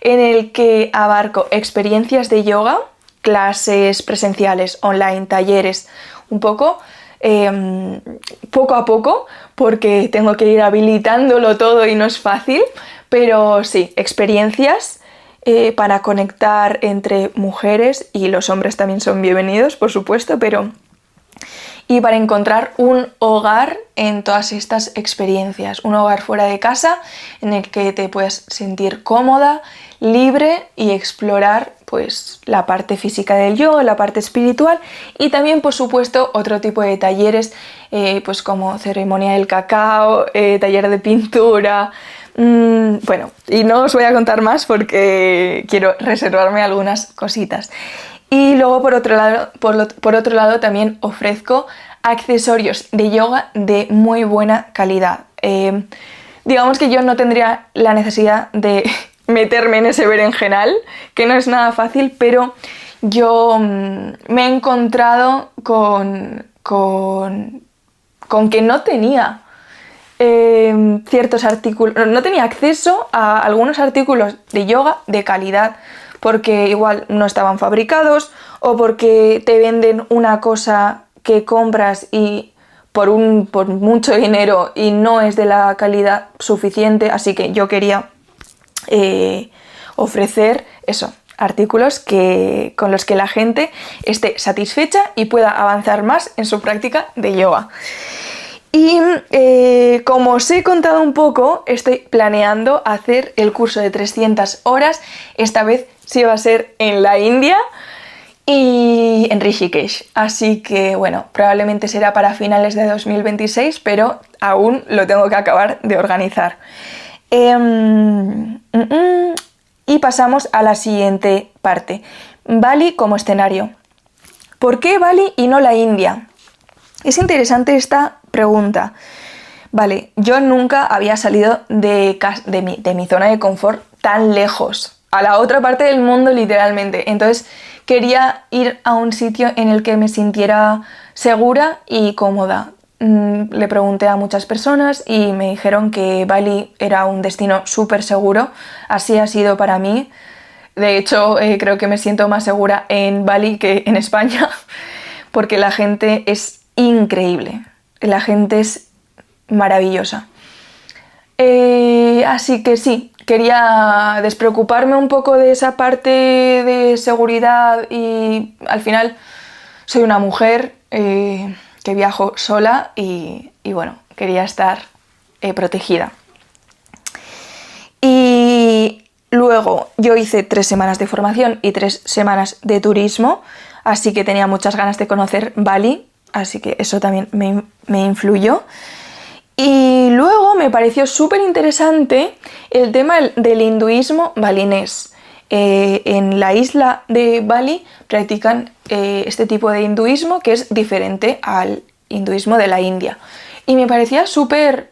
en el que abarco experiencias de yoga, clases presenciales, online, talleres, un poco a poco, porque tengo que ir habilitándolo todo y no es fácil, pero sí, experiencias para conectar entre mujeres, y los hombres también son bienvenidos, por supuesto, y para encontrar un hogar en todas estas experiencias, un hogar fuera de casa en el que te puedas sentir cómoda, libre y explorar pues la parte física del yoga, la parte espiritual, y también por supuesto otro tipo de talleres pues como ceremonia del cacao, taller de pintura, bueno, y no os voy a contar más porque quiero reservarme algunas cositas. Y luego por otro lado también ofrezco accesorios de yoga de muy buena calidad. Digamos que yo no tendría la necesidad de meterme en ese berenjenal, que no es nada fácil, pero yo me he encontrado con que no tenía ciertos artículos, no tenía acceso a algunos artículos de yoga de calidad, porque igual no estaban fabricados o porque te venden una cosa que compras y por mucho dinero y no es de la calidad suficiente, así que yo quería ofrecer eso, artículos con los que la gente esté satisfecha y pueda avanzar más en su práctica de yoga. Y como os he contado un poco, estoy planeando hacer el curso de 300 horas, esta vez sí va a ser en la India y en Rishikesh. Así que bueno, probablemente será para finales de 2026, pero aún lo tengo que acabar de organizar. Y pasamos a la siguiente parte. Bali como escenario. ¿Por qué Bali y no la India? Es interesante esta pregunta. Vale, yo nunca había salido de mi zona de confort tan lejos, a la otra parte del mundo literalmente. Entonces quería ir a un sitio en el que me sintiera segura y cómoda. Le pregunté a muchas personas y me dijeron que Bali era un destino súper seguro. Así ha sido para mí. De hecho, creo que me siento más segura en Bali que en España, porque la gente es increíble. La gente es maravillosa. Así que sí, quería despreocuparme un poco de esa parte de seguridad, y al final soy una mujer que viajo sola y bueno, quería estar protegida. Y luego yo hice 3 semanas de formación y 3 semanas de turismo, así que tenía muchas ganas de conocer Bali, así que eso también me influyó. Y luego me pareció súper interesante el tema del hinduismo balinés. En la isla de Bali practican este tipo de hinduismo que es diferente al hinduismo de la India. Y me parecía súper,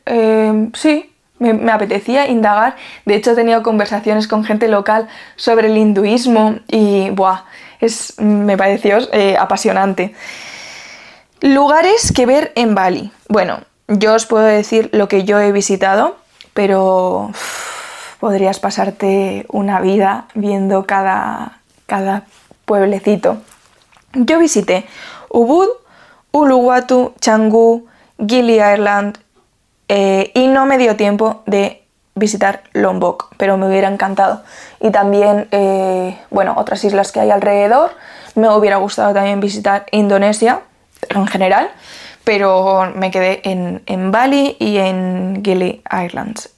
sí, me apetecía indagar. De hecho he tenido conversaciones con gente local sobre el hinduismo y ¡buah! Me pareció apasionante. Lugares que ver en Bali. Bueno, yo os puedo decir lo que yo he visitado, pero podrías pasarte una vida viendo cada pueblecito. Yo visité Ubud, Uluwatu, Canggu, Gili Island y no me dio tiempo de visitar Lombok, pero me hubiera encantado. Y también, bueno, otras islas que hay alrededor. Me hubiera gustado también visitar Indonesia en general, pero me quedé en Bali y en Gili Islands.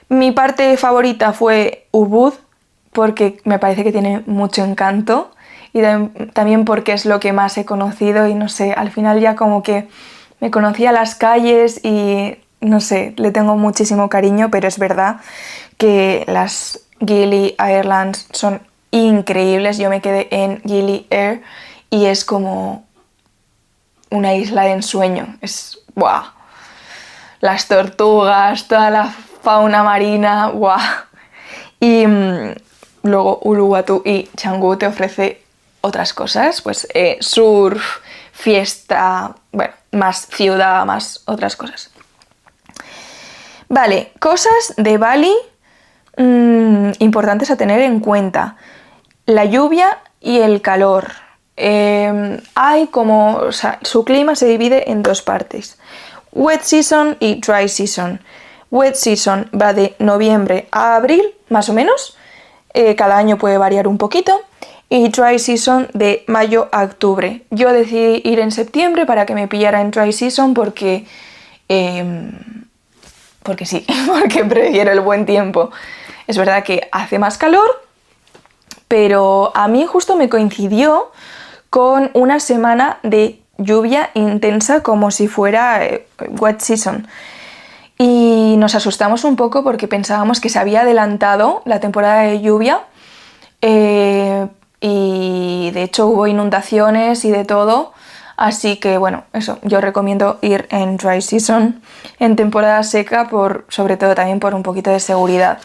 Mi parte favorita fue Ubud, porque me parece que tiene mucho encanto y también porque es lo que más he conocido y no sé, al final ya como que me conocía las calles y no sé, le tengo muchísimo cariño, pero es verdad que las Gili Islands son increíbles. Yo me quedé en Gili Air y es como una isla de ensueño. Es ¡guau! Las tortugas, toda la fauna marina, ¡guau! Y luego Uluwatu y Canggu te ofrece otras cosas, pues surf, fiesta, bueno, más ciudad, más otras cosas. Vale, cosas de Bali importantes a tener en cuenta. La lluvia y el calor. Hay como, o sea, su clima se divide en dos partes. Wet season y dry season. Wet season va de noviembre a abril, más o menos. Cada año puede variar un poquito. Y dry season de mayo a octubre. Yo decidí ir en septiembre para que me pillara en dry season porque sí, porque prefiero el buen tiempo. Es verdad que hace más calor, pero a mí justo me coincidió con una semana de lluvia intensa como si fuera wet season. Y nos asustamos un poco porque pensábamos que se había adelantado la temporada de lluvia y de hecho hubo inundaciones y de todo. Así que bueno, eso, yo recomiendo ir en dry season, en temporada seca, sobre todo también por un poquito de seguridad.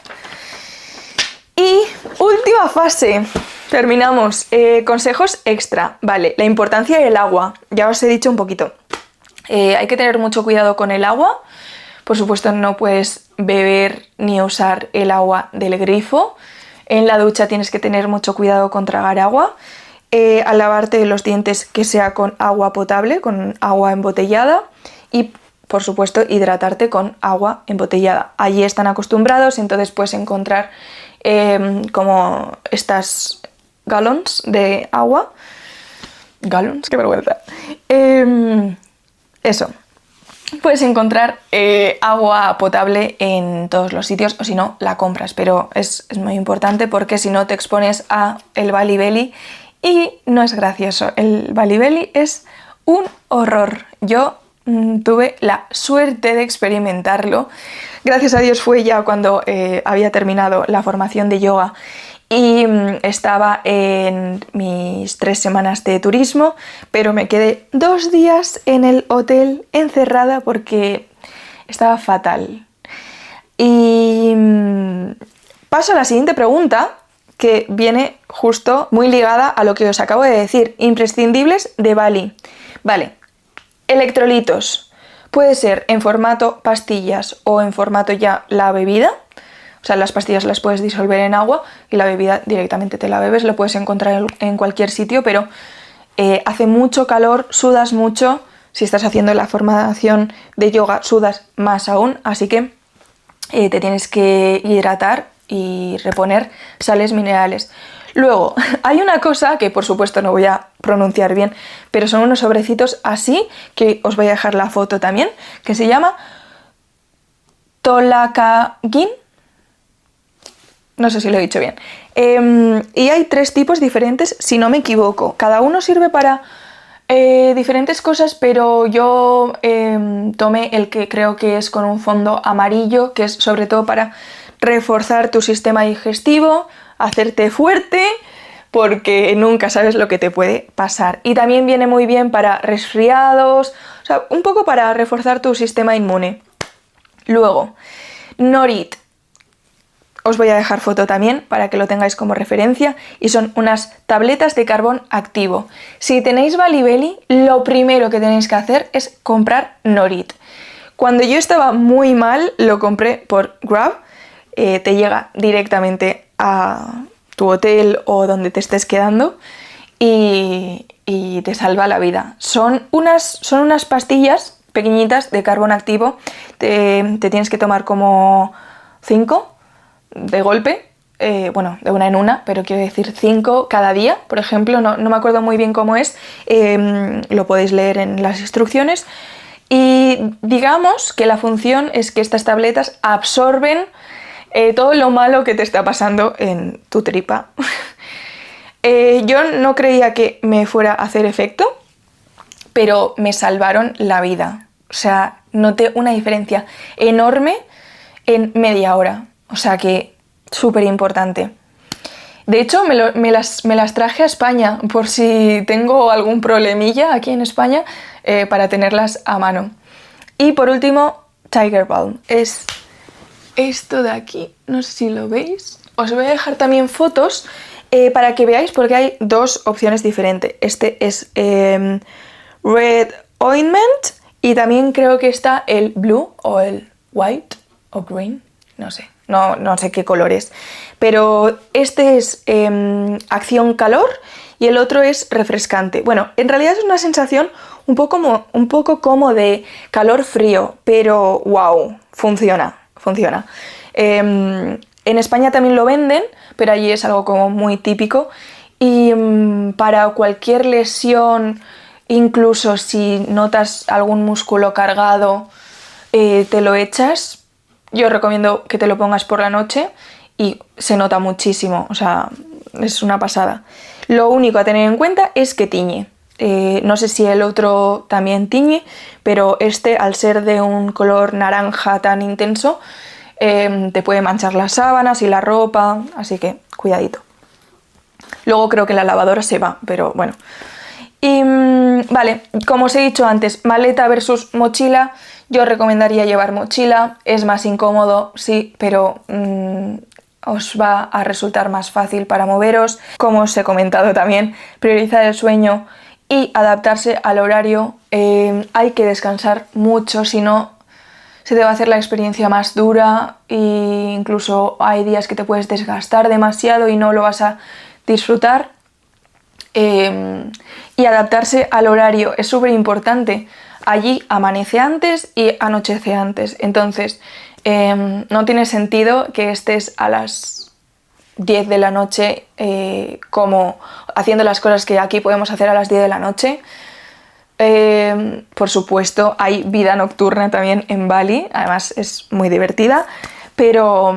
Y última fase, terminamos. Consejos extra, vale, la importancia del agua, ya os he dicho un poquito. Hay que tener mucho cuidado con el agua, por supuesto no puedes beber ni usar el agua del grifo. En la ducha tienes que tener mucho cuidado con tragar agua. Al lavarte los dientes que sea con agua potable, con agua embotellada y por supuesto hidratarte con agua embotellada. Allí están acostumbrados, entonces puedes encontrar como estas gallons de agua. Gallons, qué vergüenza. Eso. Puedes encontrar agua potable en todos los sitios o si no la compras, pero es muy importante porque si no te expones a el Bali Belly y no es gracioso. El Bali Belly es un horror. Yo tuve la suerte de experimentarlo. Gracias a Dios fue ya cuando había terminado la formación de yoga y estaba en mis 3 semanas de turismo, pero me quedé 2 días en el hotel encerrada porque estaba fatal. Y paso a la siguiente pregunta, que viene justo muy ligada a lo que os acabo de decir. Imprescindibles de Bali. Vale, electrolitos. Puede ser en formato pastillas o en formato ya la bebida. O sea, las pastillas las puedes disolver en agua y la bebida directamente te la bebes. Lo puedes encontrar en cualquier sitio, pero hace mucho calor, sudas mucho. Si estás haciendo la formación de yoga, sudas más aún. Así que te tienes que hidratar y reponer sales minerales. Luego, hay una cosa que por supuesto no voy a pronunciar bien, pero son unos sobrecitos así, que os voy a dejar la foto también, que se llama Tolakagin. No sé si lo he dicho bien. Y hay 3 tipos diferentes, si no me equivoco. Cada uno sirve para Diferentes cosas, pero yo tomé el que creo que es con un fondo amarillo, que es sobre todo para reforzar tu sistema digestivo, hacerte fuerte, porque nunca sabes lo que te puede pasar. Y también viene muy bien para resfriados, o sea, un poco para reforzar tu sistema inmune. Luego, Norit. Os voy a dejar foto también para que lo tengáis como referencia, y son unas tabletas de carbón activo. Si tenéis Balibeli, lo primero que tenéis que hacer es comprar Norit. Cuando yo estaba muy mal, lo compré por Grab. Te llega directamente a tu hotel o donde te estés quedando y te salva la vida. Son unas pastillas pequeñitas de carbón activo. Te tienes que tomar como 5 de golpe, bueno, de una en una, pero quiero decir 5 cada día, por ejemplo, no me acuerdo muy bien cómo es, lo podéis leer en las instrucciones. Y digamos que la función es que estas tabletas absorben todo lo malo que te está pasando en tu tripa. Yo no creía que me fuera a hacer efecto, pero me salvaron la vida. O sea, noté una diferencia enorme en media hora. O sea que súper importante. De hecho, me las traje a España por si tengo algún problemilla aquí en España, para tenerlas a mano. Y por último, Tiger Balm. Es esto de aquí, no sé si lo veis. Os voy a dejar también fotos para que veáis, porque hay dos opciones diferentes. Este es Red Ointment y también creo que está el Blue o el White o Green, no sé. No sé qué color es, pero este es acción calor y el otro es refrescante. Bueno, en realidad es una sensación un poco como de calor frío, pero wow, funciona. En España también lo venden, pero allí es algo como muy típico, y para cualquier lesión, incluso si notas algún músculo cargado, te lo echas. Yo recomiendo que te lo pongas por la noche y se nota muchísimo, o sea, es una pasada. Lo único a tener en cuenta es que tiñe. No sé si el otro también tiñe, pero este, al ser de un color naranja tan intenso, te puede manchar las sábanas y la ropa, así que cuidadito. Luego creo que la lavadora se va, pero bueno. Y vale, como os he dicho antes, maleta versus mochila. Yo recomendaría llevar mochila, es más incómodo, sí, pero os va a resultar más fácil para moveros. Como os he comentado también, priorizar el sueño y adaptarse al horario. Hay que descansar mucho, si no se te va a hacer la experiencia más dura, e incluso hay días que te puedes desgastar demasiado y no lo vas a disfrutar. Y adaptarse al horario es súper importante. Allí amanece antes y anochece antes, entonces no tiene sentido que estés a las 10 de la noche como haciendo las cosas que aquí podemos hacer a las 10 de la noche. Por supuesto, hay vida nocturna también en Bali, además es muy divertida, pero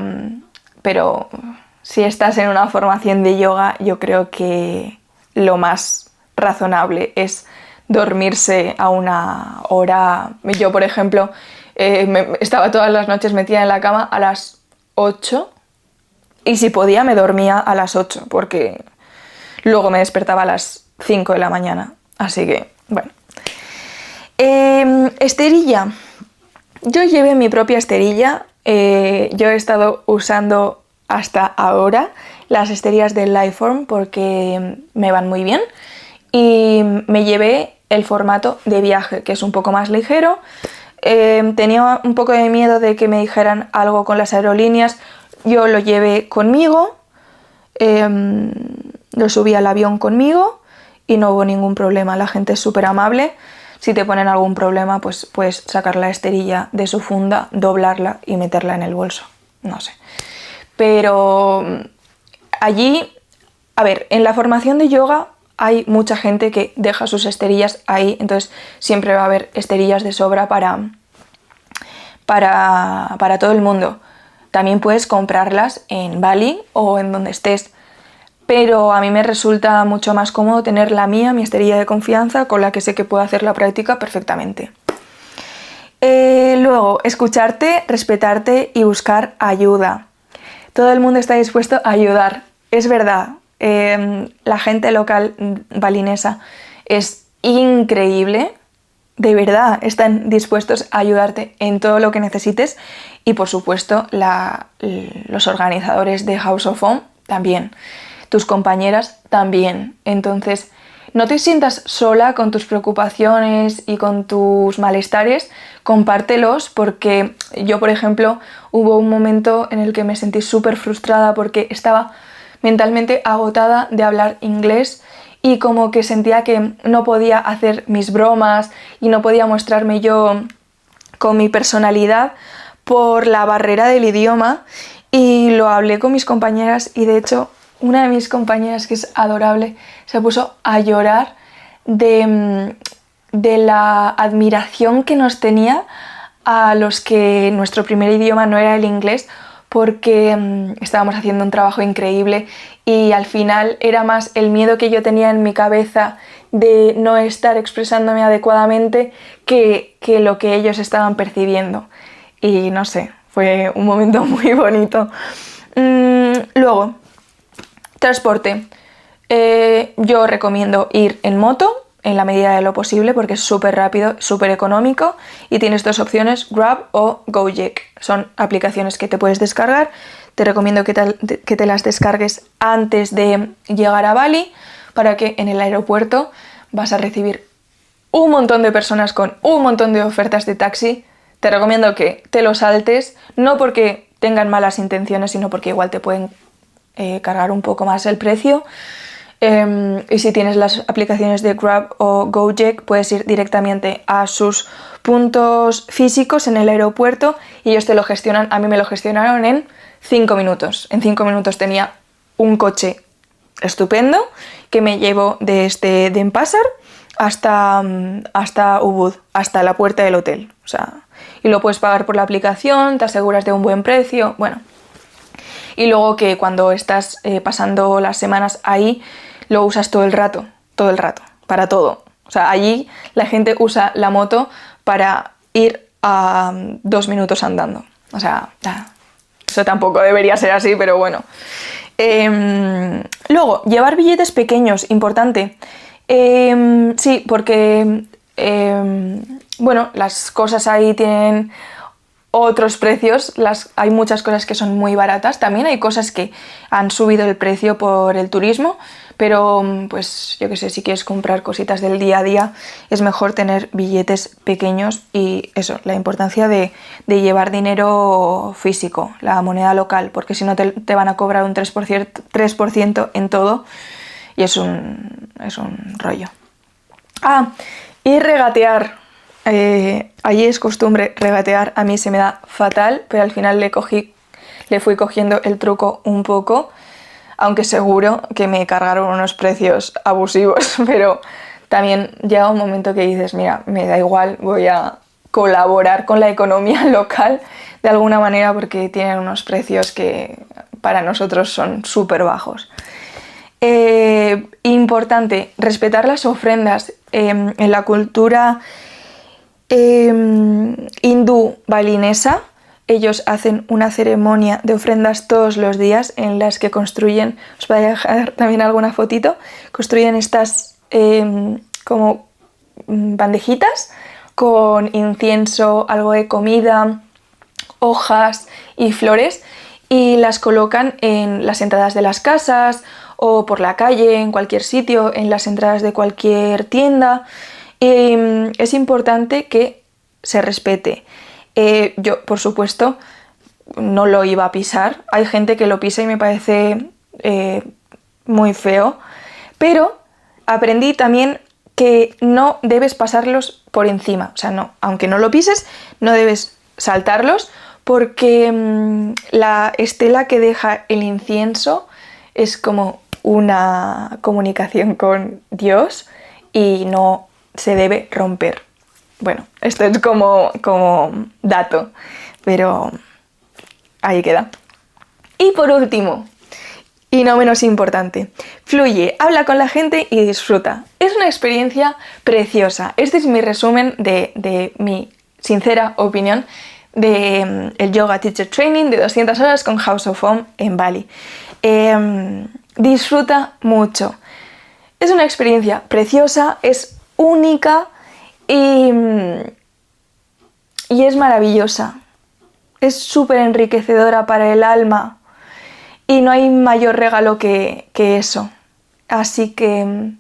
si estás en una formación de yoga, yo creo que lo más razonable es dormirse a una hora. Yo, por ejemplo, estaba todas las noches metida en la cama a las 8 y si podía me dormía a las 8 porque luego me despertaba a las 5 de la mañana. Así que, bueno. Esterilla. Yo llevé mi propia esterilla. Yo he estado usando hasta ahora las esterillas de Lifeform porque me van muy bien. Y me llevé el formato de viaje, que es un poco más ligero. Tenía un poco de miedo de que me dijeran algo con las aerolíneas. Yo lo llevé conmigo, lo subí al avión conmigo y no hubo ningún problema. La gente es súper amable. Si te ponen algún problema, pues puedes sacar la esterilla de su funda, doblarla y meterla en el bolso. No sé. Pero allí, a ver, en la formación de yoga hay mucha gente que deja sus esterillas ahí, entonces siempre va a haber esterillas de sobra para todo el mundo. También puedes comprarlas en Bali o en donde estés, pero a mí me resulta mucho más cómodo tener la mía, mi esterilla de confianza, con la que sé que puedo hacer la práctica perfectamente. Luego, escucharte, respetarte y buscar ayuda. Todo el mundo está dispuesto a ayudar, es verdad. La gente local balinesa es increíble, de verdad, están dispuestos a ayudarte en todo lo que necesites y por supuesto los organizadores de House of Home también, tus compañeras también. Entonces, no te sientas sola con tus preocupaciones y con tus malestares, compártelos, porque yo, por ejemplo, hubo un momento en el que me sentí súper frustrada porque estaba mentalmente agotada de hablar inglés y como que sentía que no podía hacer mis bromas y no podía mostrarme yo con mi personalidad por la barrera del idioma, y lo hablé con mis compañeras y de hecho una de mis compañeras, que es adorable, se puso a llorar de la admiración que nos tenía a los que nuestro primer idioma no era el inglés, porque estábamos haciendo un trabajo increíble y al final era más el miedo que yo tenía en mi cabeza de no estar expresándome adecuadamente que lo que ellos estaban percibiendo. Y no sé, fue un momento muy bonito. Luego, transporte. Yo recomiendo ir en moto en la medida de lo posible porque es súper rápido, súper económico y tienes dos opciones, Grab o Gojek. Son aplicaciones que te puedes descargar. Te recomiendo que te las descargues antes de llegar a Bali, para que en el aeropuerto vas a recibir un montón de personas con un montón de ofertas de taxi. Te recomiendo que te lo saltes, no porque tengan malas intenciones, sino porque igual te pueden cargar un poco más el precio. Y si tienes las aplicaciones de Grab o Gojek, puedes ir directamente a sus puntos físicos en el aeropuerto y ellos te lo gestionan. A mí me lo gestionaron en 5 minutos. En 5 minutos tenía un coche estupendo que me llevó desde Denpasar hasta Ubud, hasta la puerta del hotel. O sea, y lo puedes pagar por la aplicación, te aseguras de un buen precio, bueno. Y luego que cuando estás pasando las semanas ahí, lo usas todo el rato, para todo. O sea, allí la gente usa la moto para ir a 2 minutos andando. O sea, eso tampoco debería ser así, pero bueno. Luego, llevar billetes pequeños, importante. Sí, porque bueno, las cosas ahí tienen otros precios, hay muchas cosas que son muy baratas, también hay cosas que han subido el precio por el turismo, pero pues yo qué sé, si quieres comprar cositas del día a día es mejor tener billetes pequeños y eso, la importancia de llevar dinero físico, la moneda local, porque si no te van a cobrar un 3% en todo y es un rollo. Y regatear. Allí es costumbre regatear, a mí se me da fatal, pero al final le fui cogiendo el truco un poco, aunque seguro que me cargaron unos precios abusivos, pero también llega un momento que dices, mira, me da igual, voy a colaborar con la economía local de alguna manera porque tienen unos precios que para nosotros son súper bajos. Importante, respetar las ofrendas. En la cultura hindú balinesa, ellos hacen una ceremonia de ofrendas todos los días en las que construyen, os voy a dejar también alguna fotito, construyen estas como bandejitas con incienso, algo de comida, hojas y flores, y las colocan en las entradas de las casas o por la calle, en cualquier sitio, en las entradas de cualquier tienda. Es importante que se respete. Yo, por supuesto, no lo iba a pisar. Hay gente que lo pisa y me parece muy feo. Pero aprendí también que no debes pasarlos por encima. O sea, no, aunque no lo pises, no debes saltarlos porque la estela que deja el incienso es como una comunicación con Dios y no se debe romper. Bueno, esto es como dato, pero ahí queda. Y por último, Y no menos importante, fluye, habla con la gente y disfruta. Es una experiencia preciosa. Este es mi resumen de mi sincera opinión de el Yoga Teacher Training de 200 horas con House of Om en Bali. Disfruta mucho. Es una experiencia preciosa, es única y es maravillosa. Es súper enriquecedora para el alma y no hay mayor regalo que eso. Así que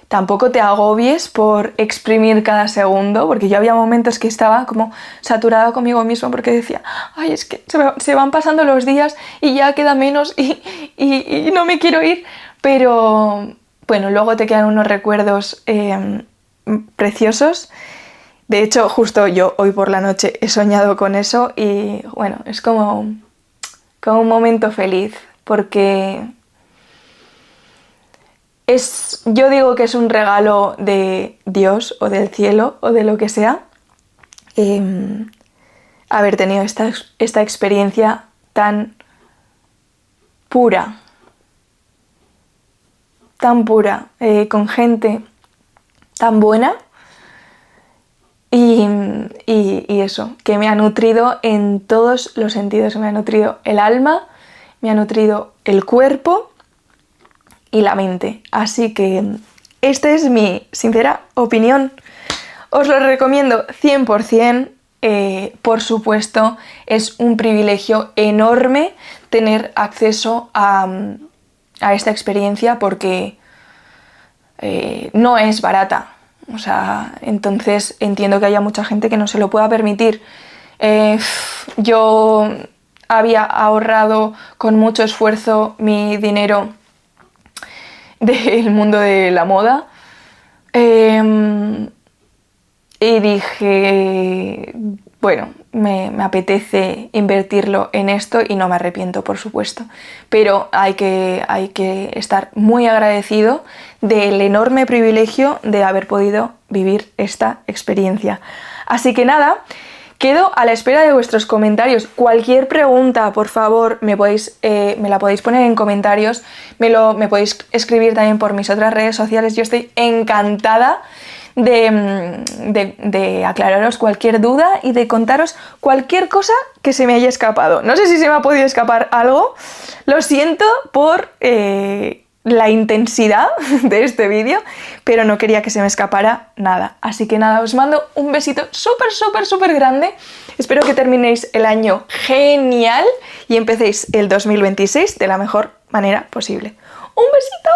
tampoco te agobies por exprimir cada segundo, porque yo había momentos que estaba como saturada conmigo misma porque decía, ay, es que se van pasando los días y ya queda menos y no me quiero ir. Pero bueno, luego te quedan unos recuerdos preciosos. De hecho, justo yo hoy por la noche he soñado con eso y bueno, es como un momento feliz, porque yo digo que es un regalo de Dios o del cielo o de lo que sea, haber tenido esta experiencia tan pura, con gente tan buena y eso, que me ha nutrido en todos los sentidos. Me ha nutrido el alma, me ha nutrido el cuerpo y la mente. Así que esta es mi sincera opinión. Os lo recomiendo 100%. Por supuesto, es un privilegio enorme tener acceso a esta experiencia porque no es barata. O sea, entonces entiendo que haya mucha gente que no se lo pueda permitir. Yo había ahorrado con mucho esfuerzo mi dinero del mundo de la moda y dije, bueno, me apetece invertirlo en esto y no me arrepiento, por supuesto, pero hay que estar muy agradecido del enorme privilegio de haber podido vivir esta experiencia. Así que nada, quedo a la espera de vuestros comentarios. Cualquier pregunta, por favor, me la podéis poner en comentarios, me podéis escribir también por mis otras redes sociales. Yo estoy encantada de aclararos cualquier duda y de contaros cualquier cosa que se me haya escapado. No sé si se me ha podido escapar algo, lo siento por la intensidad de este vídeo, pero no quería que se me escapara nada. Así que nada, os mando un besito súper grande. Espero que terminéis el año genial y empecéis el 2026 de la mejor manera posible. ¡Un besito!